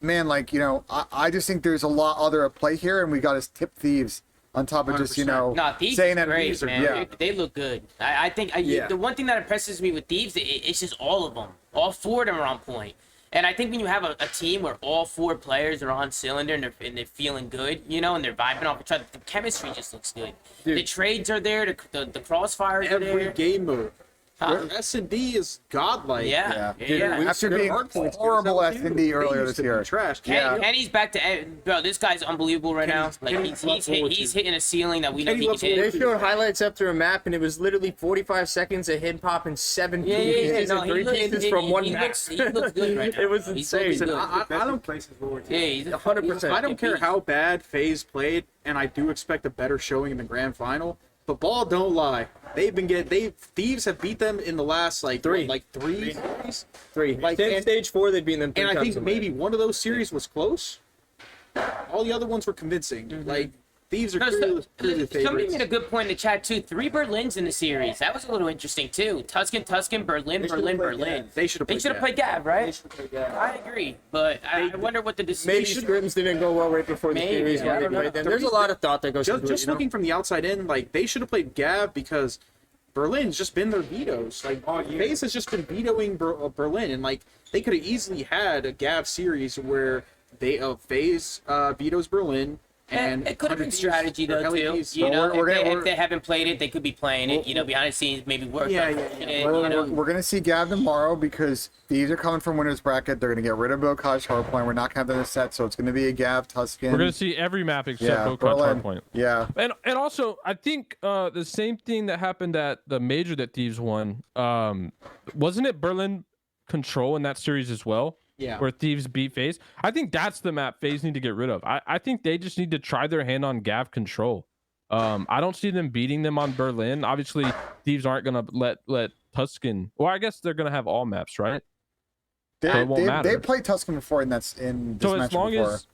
man, like, you know, I just think there's a lot other at play here, and we got to tip Thieves on top of just, you know, saying that great, man. They look good. I think the one thing that impresses me with Thieves, it's just all of them. All four of them are on point. And I think when you have a team where all four players are on cylinder and they're feeling good, you know, and they're vibing off each other, the chemistry just looks good. Dude. The trades are there, the crossfires are there. Every game mode. S&D is godlike. After being horrible S&D earlier this year. Trash. Kenny's back to bro. This guy's unbelievable right now. Like he's hitting a ceiling that we know he can hit. They showed highlights after a map, and it was literally 45 seconds of hit pop and 7 pieces and 3 pieces from one map. He looks good right now. It was insane. I don't places forward. Yeah, he's 100%. I don't care how bad FaZe played, and I do expect a better showing in the grand final. But ball don't lie. Thieves have beat them in the last three series. Like in stage 4, they've beaten them 3 times. And I think maybe one of those series was close. All the other ones were convincing. Like Thieves are clearly the favorites. Somebody made a good point in the chat too. 3 Berlins in the series. That was a little interesting too. Tuscan, Berlin. They should have played Gav, right? I agree, but I wonder what the decision. Maybe scrims didn't go well right before the series when they played them. There's a lot of thought that goes into it. Just looking from the outside in, like they should have played Gav because Berlin's just been their vetoes. Like FaZe has just been vetoing Berlin, and like they could have easily had a Gav series where FaZe vetoes Berlin. And it could have been strategy though too. You know, if they haven't played it, they could be playing it. You know, behind the scenes, maybe work. We're gonna see Gav tomorrow because Thieves are coming from winners bracket. They're gonna get rid of Bocage Hardpoint. We're not gonna have them set, so it's gonna be a Gav Tuscan. We're gonna see every map except Bocage Hardpoint. Yeah, and also I think the same thing that happened at the major that Thieves won. Wasn't it Berlin Control in that series as well? Yeah. Where Thieves beat FaZe. I think that's the map FaZe need to get rid of. I think they just need to try their hand on Gav Control. I don't see them beating them on Berlin. Obviously, Thieves aren't gonna let Tuscan. Well, I guess they're gonna have all maps, right? So it won't matter. They played Tuscan before, and that's in this So match as long before. as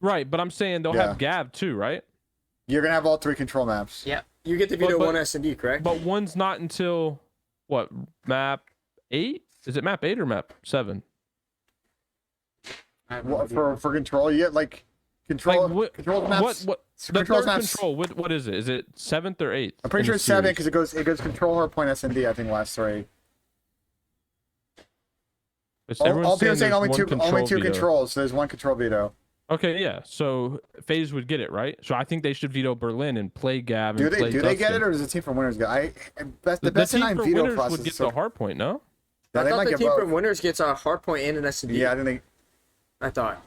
right, but I'm saying they'll have Gab too, right? You're gonna have all 3 control maps. Yeah. You get to veto But- one S&D, correct? But one's not until what, map 8? Is it map 8 or map 7? For control, you get like control Like control maps. what the controls third maps. control? What is it? Is it 7th or 8th? I'm pretty sure it's 7 because it goes control or point S&D. I think last 3. All people saying only two controls. So there's 1 control veto. Okay, yeah. So FaZe would get it, right? So I think they should veto Berlin and play Gab. Do And play they get Tuscan. it, or does the team from winners get? The The best team in 9 for veto winners process. would get is so, the hard point, no? yeah, I they thought might the get team both. from winners gets a hard point and an S&D. Yeah, I think I thought.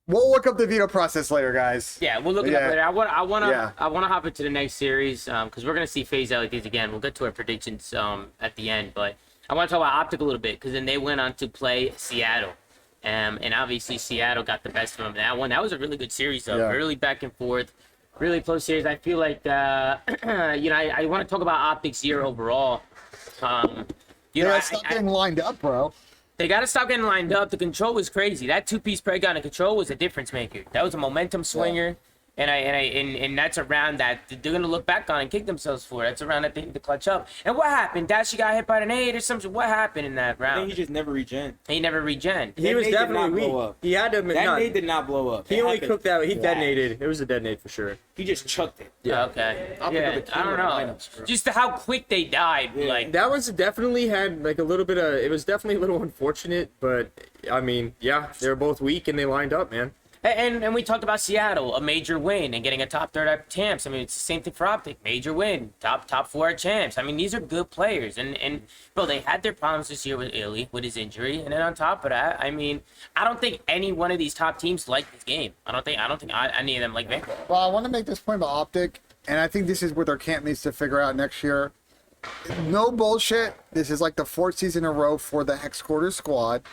we'll look up the veto process later, guys. Yeah, we'll look it up Yeah. later. I wanna Yeah. hop into the next series because we're gonna see Faze out like these again. We'll get to our predictions at the end, but I want to talk about OpTic a little bit because then they went on to play Seattle, and obviously Seattle got the best of them in that one. That was a really good series though, Yeah. really back and forth, really close series. I feel like I want to talk about OpTic's year overall. Stop getting lined up, bro. They got to stop getting lined up. The control was crazy. That 2-piece preg on the control was a difference maker. That was a momentum swinger. And that's a round that they're going to look back on and kick themselves for. That's a round that they need to clutch up. And what happened? Dashy got hit by an 8 or something. What happened in that I round? think he just never regen. He never regen. He That was nade did not definitely blow weak. up. He had to. That nade did not blow up. He It only happened cooked that. He flash. detonated. It was a detonate for sure. He just chucked it. Yeah. Okay. I'll pick Yeah, up the I don't key know. lineups, bro. Just how quick they died. Yeah. Like, That was definitely had like a little bit of. It was definitely a little unfortunate, but I mean, yeah, they were both weak and they lined up, man. and we talked about Seattle, a major win and getting a top 3rd at champs. I mean, it's the same thing for OpTic, major win, top 4 at champs. I mean, these are good players, and bro, they had their problems this year with Illy with his injury, and then on top of that, I mean, I don't think any one of these top teams like this game. I don't think any of them like Vancouver. Well, I want to make this point about OpTic, and I think this is what their camp needs to figure out next year. No bullshit. This is like the 4th season in a row for the Hex Quarter squad,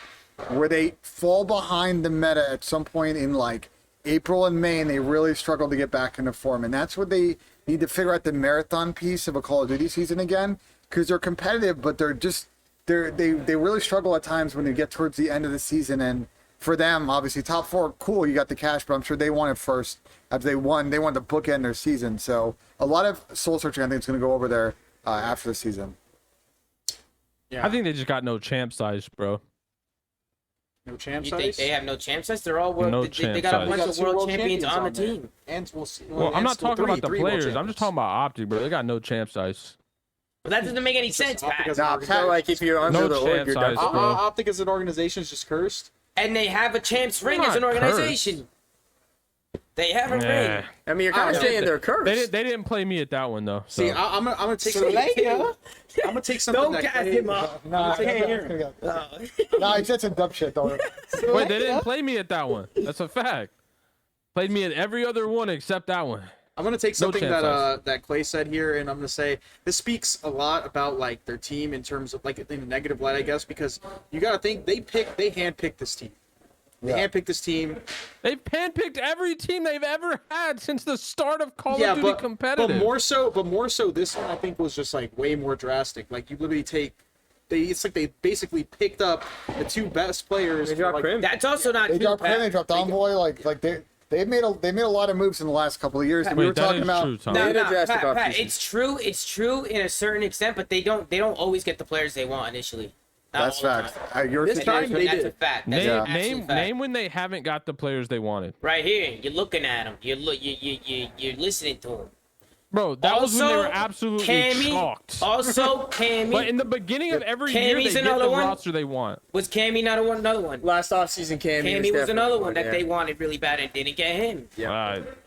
where they fall behind the meta at some point in like April and May, and they really struggle to get back into form. And that's what they need to figure out, the marathon piece of a Call of Duty season again, because they're competitive, but they really struggle at times when they get towards the end of the season. And for them, obviously, top 4, cool, you got the cash, but I'm sure they won it first. After they wanted to bookend their season. So a lot of soul searching, I think, is going to go over there after the season. I think they just got no champ size, bro. No champ You size. think they have no champ size? They're all world. No they champ got a size. bunch They got of 2 world champions on the there. team. And we'll see. Well, I'm and not still talking about the three world players. I'm champions. just talking about OpTic, bro. They got no champ size. But that doesn't make any sense, OpTic Pat. as Nah, an So like if you're under No the org, chance you're size, done. bro. OpTic as an organization is just cursed. And they have a champs ring They're as an not organization. They have a Nah. ring. I mean, you're kind of saying they're cursed. They didn't play me at that one though. So. See, I'm gonna take something. I'm gonna take something. Don't that gas Clay- him up. Nah, he said some dumb shit, though. Wait, they didn't play me at that one. That's a fact. Played me at every other one except that one. I'm gonna take something chance size. that Clay said here, and I'm gonna say this speaks a lot about like their team in terms of like in a negative light, I guess, because you gotta think they handpicked this team. They handpicked this team. They've handpicked every team they've ever had since the start of Call of Duty competitive. but more so this one I think was just like way more drastic. Like you literally it's like they basically picked up the 2 best players. They for, dropped like, Crim. That's also not They true, dropped Pat. They dropped Envoy. Like they made a lot of moves in the last couple of years. And we were Wait, that talking is about. true, Tom. They No, did a no, drastic Pat, offseason. it's true in a certain extent, but they don't always get the players they want initially. Not That's all the fact. time. Your This time situation. they That's did. a fact. That's Name, an absolute name, fact. name when they haven't got the players they wanted. Right here, you're looking at them. You're listening to them. Bro, that was when they were absolutely Cammy, shocked. Also, Cammy. But in the beginning of every year, they Cammy's get another the one. roster they want. Was Cammy another one? Last offseason, Cammy was another one that yeah. they wanted really bad and didn't get him.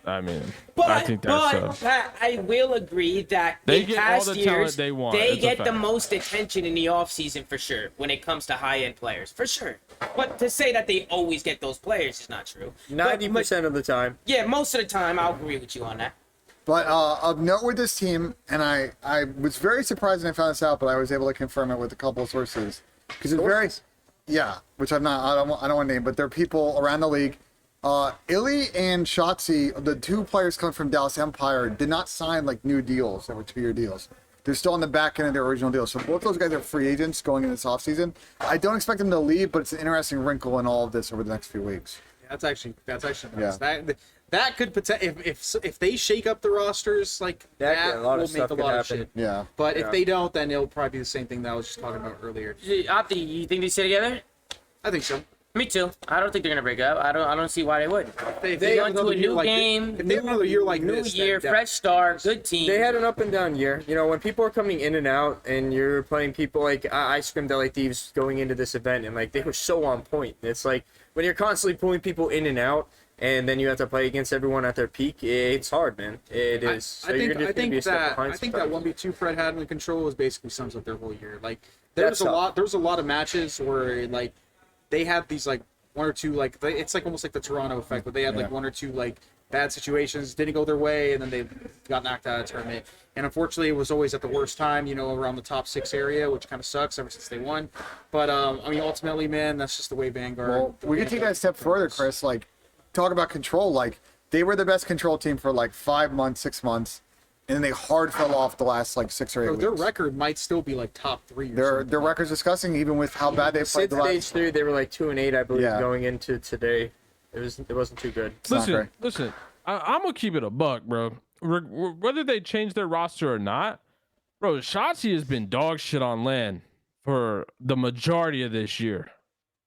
I mean, But, I think that's Pat, I will agree that They in get all past the talent years, they want. they It's a get the fact. most attention in the offseason for sure when it comes to high-end players, for sure. But to say that they always get those players is not true. 90% of the time. Yeah, most of the time, I'll agree with you on that. But of note with this team, and I was very surprised when I found this out, but I was able to confirm it with a couple of sources because it's very, yeah, which I don't want to name, but there are people around the league. Illy and Shotzi, the two players coming from Dallas Empire, did not sign like new deals that were 2-year deals. They're still on the back end of their original deal. So both those guys are free agents going into this offseason. I don't expect them to leave, but it's an interesting wrinkle in all of this over the next few weeks. That's actually nice. Yeah. That could if they shake up the rosters like that a lot will of make stuff a could lot of happen. shit. Yeah. But if they don't, then it'll probably be the same thing that I was just talking about earlier. Opti, you think they stay together? I think so. Me too. I don't think they're gonna break up. I don't see why they would. If They have go into a another year new like game, if they have another year like new this, year, then fresh start, good team. They had an up and down year. You know, when people are coming in and out, and you're playing people like I scrimmed LA Thieves going into this event, and like they were so on point. It's like when you're constantly pulling people in and out, and then you have to play against everyone at their peak. It's hard, man. It is. So I you're just gonna be a step that behind I think that sometimes. 1v2 Fred had in control was basically sums up their whole year. Like there was a lot of matches where like they had these like one or two like it's like almost like the Toronto effect, where they had like one or two like bad situations, didn't go their way, and then they got knocked out of the tournament. And unfortunately, it was always at the worst time, you know, around the top 6 area, which kind of sucks ever since they won. But I mean, ultimately, man, that's just the way Vanguard. Well, we can take that a step further, Chris. Like, talk about control. Like, they were the best control team for like 5 months, 6 months, and then they hard fell off the last like 6 or 8 weeks. Their record might still be like top 3. Their record's disgusting, even with how bad they played Since the last. stage 3, they were like 2-8, I believe, Yeah. going into today. It wasn't too good. not great. Listen. I'm gonna keep it a buck, bro. Whether they change their roster or not, bro, Shotzi has been dog shit on LAN for the majority of this year.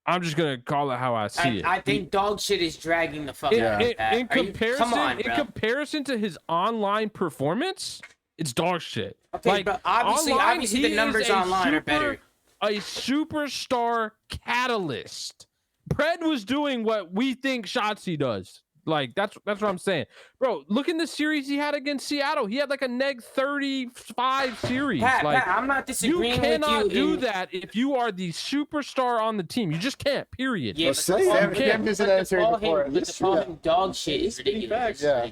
I'm just gonna call it how I see it. I think dog shit is dragging the fuck out of that. In comparison, Come on, bro. in comparison to his online performance, it's dog shit. Okay, but obviously he the is numbers a online are better. A superstar catalyst. Pred was doing what we think Shotzi does. Like that's what I'm saying, bro. Look in the series he had against Seattle. He had like a neg 35 series. Pat, like I'm not disagreeing you cannot with you. do that if you are the superstar on the team. You just can't. Period. Yeah, Well, but say the Sam- call- Sam did say that in series call him- before. but to call him dog shit is ridiculous. Yeah.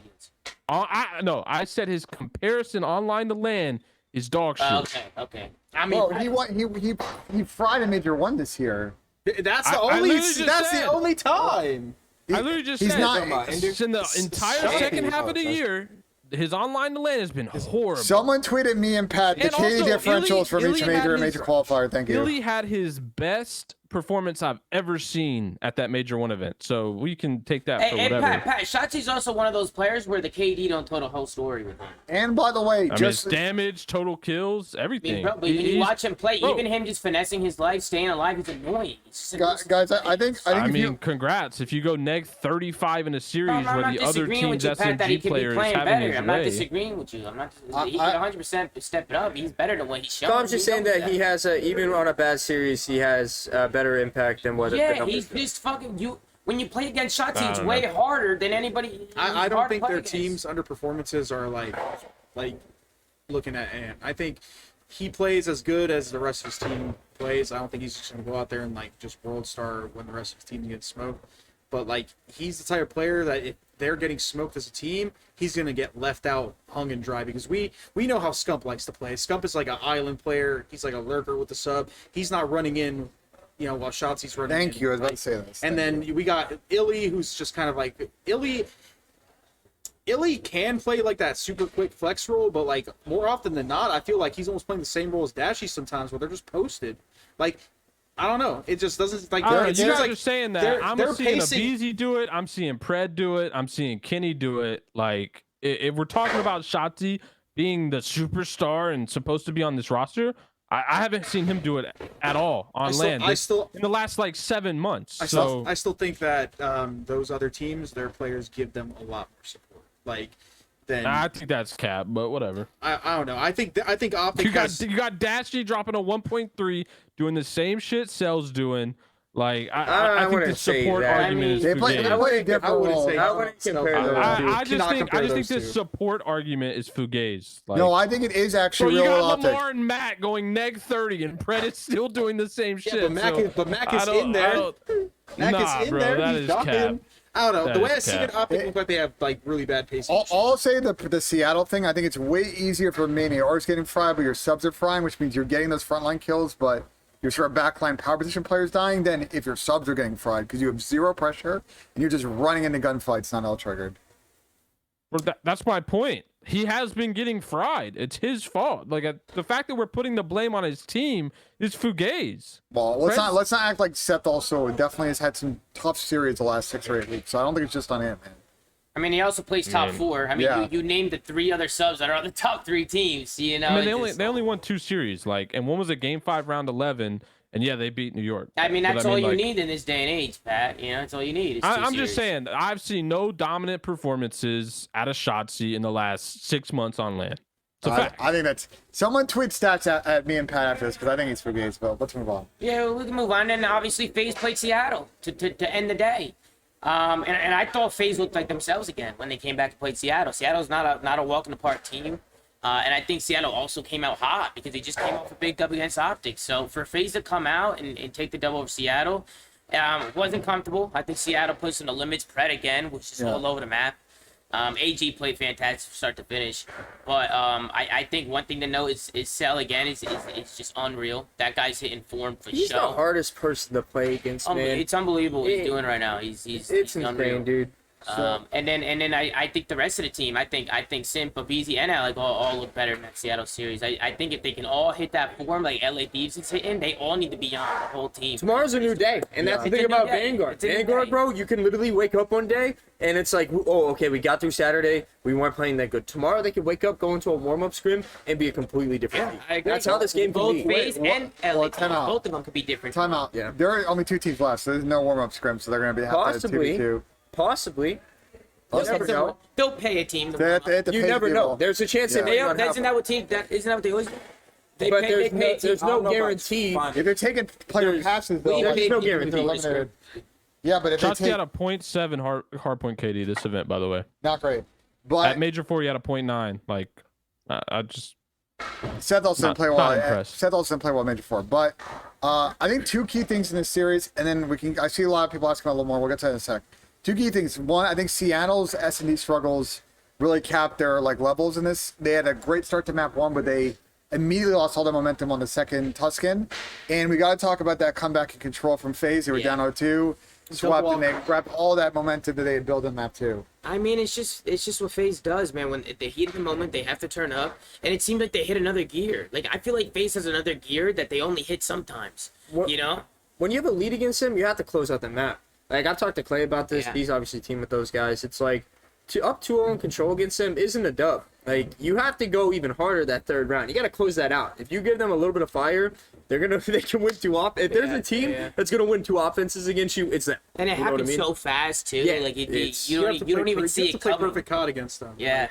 I said his comparison online to LAN is dog shit. Okay. I mean, Bro, he fried a major 1 this year. That's the I only. literally just That's said. the only time. I literally just He's said not- in the entire second half of the year, his online to LAN has been horrible. Someone tweeted me and Pat the And KD also, differentials from Illy each had major and his- major qualifier. Thank you. Billy had his best performance I've ever seen at that major 1 event, so we can take that for and whatever. Pat, Shotzi's also one of those players where the KD don't tell the whole story with him. And by the way, I mean, just it's damage, total kills, I mean, everything. bro, but when you He's- watch him play, bro. even him just finessing his life, staying alive, he's annoying. He's just guys, I think I if mean, you, congrats if you go neg 35 in a series I'm where not the other disagreeing team's with you, Pat, that he SMG could be player is playing having better. his I'm not way. disagreeing with you. I'm not. He can I- 100% step it up. He's better than what he's shown. So I'm just He saying knows that he has even on a bad series, he has a better impact than what the Yeah, numbers he's do. just fucking you. When you play against Shotzi, it's don't way know. harder than anybody. he's I don't hard to think play their against. team's underperformances are like looking at Ant. I think he plays as good as the rest of his team plays. I don't think he's just gonna go out there and like just world star when the rest of his team gets smoked. But like he's the type of player that if they're getting smoked as a team, he's gonna get left out hung and dry because we know how Scump likes to play. Scump is like an island player. He's like a lurker with the sub. He's not running in, you know, while Shotzi's running. thank in. you. I was about to say this. And Thank then we got Illy, who's just kind of like Illy can play like that super quick flex role, but like more often than not, I feel like he's almost playing the same role as Dashy sometimes, where they're just posted. Like I don't know, it just doesn't like. I don't know, it you seems guys like are saying that. they're I'm seeing pacing- Abeezy do it. I'm seeing Pred do it. I'm seeing Kenny do it. Like, if we're talking about Shotzi being the superstar and supposed to be on this roster, I haven't seen him do it at all on LAN in the last like 7 months. I still think that those other teams, their players give them a lot more support. Like, then I think that's cap, but whatever. I don't know. I think OpTic You got Dashy dropping a 1.3, doing the same shit Cell's doing. Like I think the wouldn't say support that. argument They is play fugazi. a different role. I wouldn't compare those two. I just Cannot think compare those this two. support argument is fugazi. Like, No, I think it is bro, actually you real got optic. Lamar and Matt going neg 30, and Pred is still doing the same shit. but Mac so is, but Mac I is don't- in there. I don't- Mac Nah, is in bro, there. that He's is shocking. cap. I don't know. That The way I is see it, cap. OpTic look like they have like really bad pacing. I'll say the Seattle thing. I think it's way easier for Mania. Or it's getting fried, but your subs are frying, which means you're getting those frontline kills. But your sort of backline power position players dying than if your subs are getting fried because you have zero pressure and you're just running into gunfights, not all triggered. Well, that's my point. He has been getting fried. It's his fault. Like the fact that we're putting the blame on his team is Fugaze. Well, let's not act like Seth also definitely has had some tough series the last 6 or 8 weeks. So I don't think it's just on him, man. I mean, he also plays top 4. I mean, Yeah. you named the 3 other subs that are on the top 3 teams. You know, I mean, they only won 2 series, like, and one was a Game 5 round 11, and yeah, they beat New York. I mean, But that's all you need in this day and age, Pat. You know, that's all you need. I'm just saying, I've seen no dominant performances at a Shotzi in the last 6 months on land. It's a fact. I think that's someone tweet stats at me and Pat after this because I think it's for Gates. But let's move on. Yeah, we can move on. And obviously, FaZe played Seattle to end the day. And I thought FaZe looked like themselves again when they came back to play Seattle. Seattle's not a walk in the park team. And I think Seattle also came out hot because they just came off a big W against OpTic. So for FaZe to come out and take the double over Seattle, wasn't comfortable. I think Seattle pushed in the limits. Pred again, which is all over the map. AG played fantastic from start to finish. But I think one thing to note is Cell again is just unreal. That guy's hitting form for He's show. the hardest person to play against, man. It's unbelievable what he's doing right now. It's insane, unreal. dude. And then I think the rest of the team, I think Simp, Babizi, and Alec all look better in that Seattle series. I think if they can all hit that form like LA Thieves is hitting, they all need to be on the whole team. Tomorrow's a new day, and that's the It's thing a new about day. Vanguard. It's a new Vanguard, day. bro, you can literally wake up one day, and it's like, oh, okay, we got through Saturday, we weren't playing that good. Tomorrow they can wake up, go into a warm-up scrim, and be a completely different team. I agree. That's how this game can Both be. FaZe and LA well, time teams, out. both of them could be different. Time out. Yeah. There are only 2 teams left, so there's no warm up scrim, so they're going to have to have Possibly. 2v2. Possibly. They'll, You never know. they'll pay a team to They have to You pay never people. know. There's a chance Yeah. they may not have Isn't that what team? Isn't that what they always do? They But pay a team. there's I don't no know about guarantee. finding- If they're taking player There's- passes, we though, paid no people to guarantee. be they're this good. eliminated. Yeah, but if they Shotzi take, had a 0.7 hard point KD this event, by the way. not great. But At Major 4, he had a 0.9. Like, I just... Seth also didn't Not- play not well. impressed. Seth also didn't play well Major 4. But I think 2 key things in this series, and then I see a lot of people asking about a little more. We'll get to that in a sec. 2 key things. One, I think Seattle's S&D struggles really capped their levels in this. They had a great start to map 1, but they immediately lost all their momentum on the second Tuscan. And we got to talk about that comeback and control from FaZe. They were down 0-2, swept, and they grabbed all that momentum that they had built in map 2. I mean, it's just what FaZe does, man. When at the heat of the moment, they have to turn up, and it seemed like they hit another gear. Like I feel like FaZe has another gear that they only hit sometimes. What- You know? When you have a lead against him, you have to close out the map. Like, I've talked to Clay about this. Yeah. He's obviously team with those guys. It's like, up 2-0 in control against him isn't a dub. Like, you have to go even harder that third round. You got to close that out. If you give them a little bit of fire, they can win 2 off. If there's a team that's gonna win 2 offenses against you, it's them. And it You know what I happens mean? so fast too. Yeah, Like you you don't even see You it have to play coming. perfect COD against them. Yeah.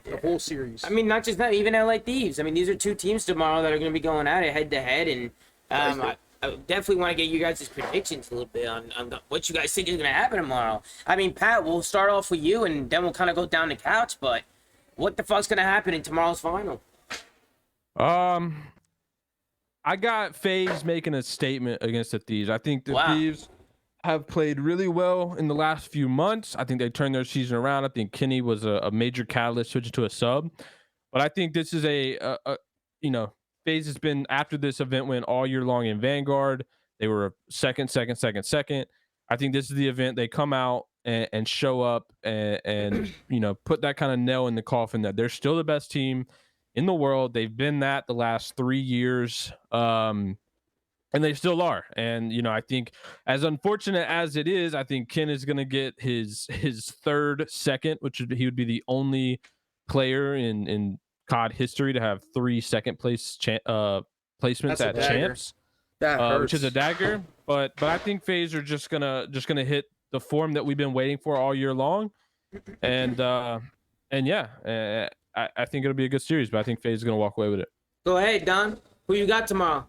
The whole series. I mean, not just that, even LA Thieves. I mean, these are 2 teams tomorrow that are going to be going at it head to head, and I definitely want to get you guys' predictions a little bit on what you guys think is going to happen tomorrow. I mean, Pat, we'll start off with you, and then we'll kind of go down the couch. But what the fuck's going to happen in tomorrow's final? I got FaZe making a statement against the Thieves. I think the Wow. Thieves have played really well in the last few months. I think they turned their season around. I think Kenny was a major catalyst switching to a sub. But I think this is FaZe has been, after this event went all year long in Vanguard. They were second. I think this is the event they come out and show up and put that kind of nail in the coffin that they're still the best team in the world. They've been that the last 3 years. And they still are. And, I think as unfortunate as it is, I think Ken is going to get his third second, which he would be the only player in COD history to have 3 second place placements That's a at dagger. champs, That hurts. which is a dagger. But I think FaZe are just gonna hit the form that we've been waiting for all year long. And yeah, I think it'll be a good series, but I think FaZe is gonna walk away with it. Go ahead, Don. Who you got tomorrow?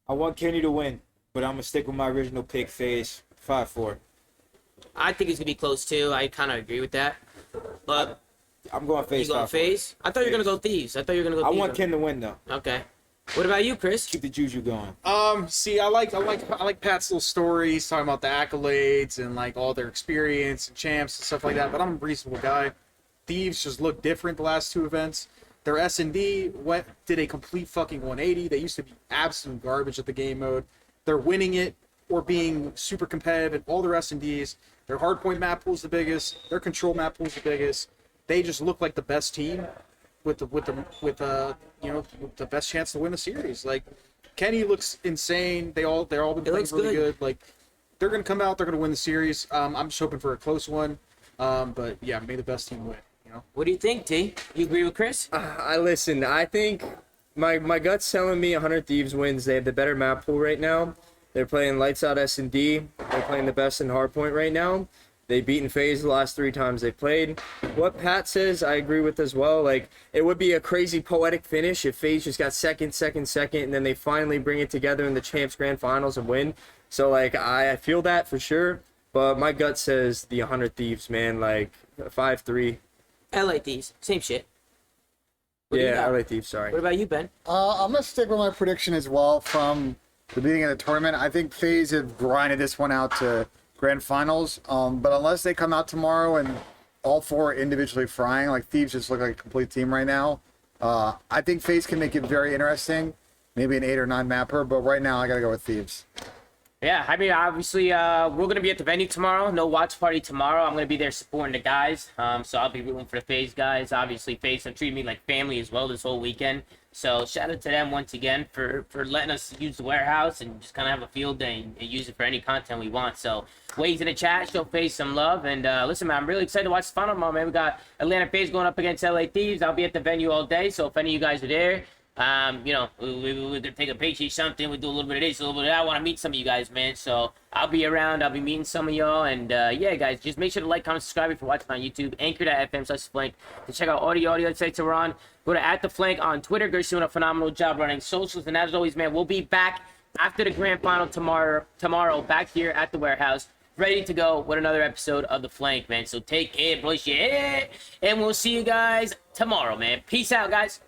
I want Kenny to win, but I'm gonna stick with my original pick, FaZe 5-4. I think it's going to be close, too. I kind of agree with that. But I'm going you FaZe going 5-4. FaZe? I thought you were going to go Thieves. I want Ken to win though. Okay. What about you, Chris? Keep the juju going. See, I like Pat's little stories talking about the accolades and all their experience and champs and stuff like that. But I'm a reasonable guy. Thieves just look different the last 2 events. Their S&D did a complete fucking 180. They used to be absolute garbage at the game mode. They're winning it or being super competitive in all their S&Ds. Their hardpoint map pool is the biggest. Their control map pool is the biggest. They just look like the best team with the best chance to win the series. Like, Kenny looks insane. They all been playing really good. Like, they're gonna come out. They're gonna win the series. I'm just hoping for a close one. But yeah, may the best team win. What do you think, T? You agree with Chris? I think my gut's telling me 100 Thieves wins. They have the better map pool right now. They're playing lights out S&D. They're playing the best in hardpoint right now. They've beaten Faze the last 3 times they played. What Pat says, I agree with as well. Like, it would be a crazy poetic finish if Faze just got second, and then they finally bring it together in the Champs Grand Finals and win. So, like, I feel that for sure. But my gut says the 100 Thieves, man. Like, 5-3. LA Thieves, same shit. What do you Yeah, got? LA Thieves, sorry. What about you, Ben? I'm gonna stick with my prediction as well from the beginning of the tournament. I think FaZe have grinded this one out to grand finals. But unless they come out tomorrow and all 4 are individually frying, like Thieves just look like a complete team right now. I think FaZe can make it very interesting. Maybe an 8 or 9 mapper, but right now I gotta go with Thieves. Yeah, I mean, obviously, we're going to be at the venue tomorrow. No watch party tomorrow. I'm going to be there supporting the guys. So I'll be rooting for the FaZe guys. Obviously, FaZe have treated me like family as well this whole weekend. So shout out to them once again for letting us use the warehouse and just kind of have a field day and use it for any content we want. So ways in the chat, show FaZe some love. And listen, man, I'm really excited to watch the final tomorrow, man. We got Atlanta FaZe going up against LA Thieves. I'll be at the venue all day. So if any of you guys are there, we're gonna take a picture, something. We do a little bit of this, a little bit of that. I want to meet some of you guys, man. So I'll be around. I'll be meeting some of y'all. And yeah, guys, just make sure to like, comment, subscribe if you're watching on YouTube. Anchor.fm/Flank to check out all the audio sites we're on. Go to @theflank on Twitter. Guys doing a phenomenal job running socials. And as always, man, we'll be back after the grand final tomorrow back here at the warehouse, ready to go with another episode of The Flank, man. So take care, boys, yeah, and we'll see you guys tomorrow, man. Peace out, guys.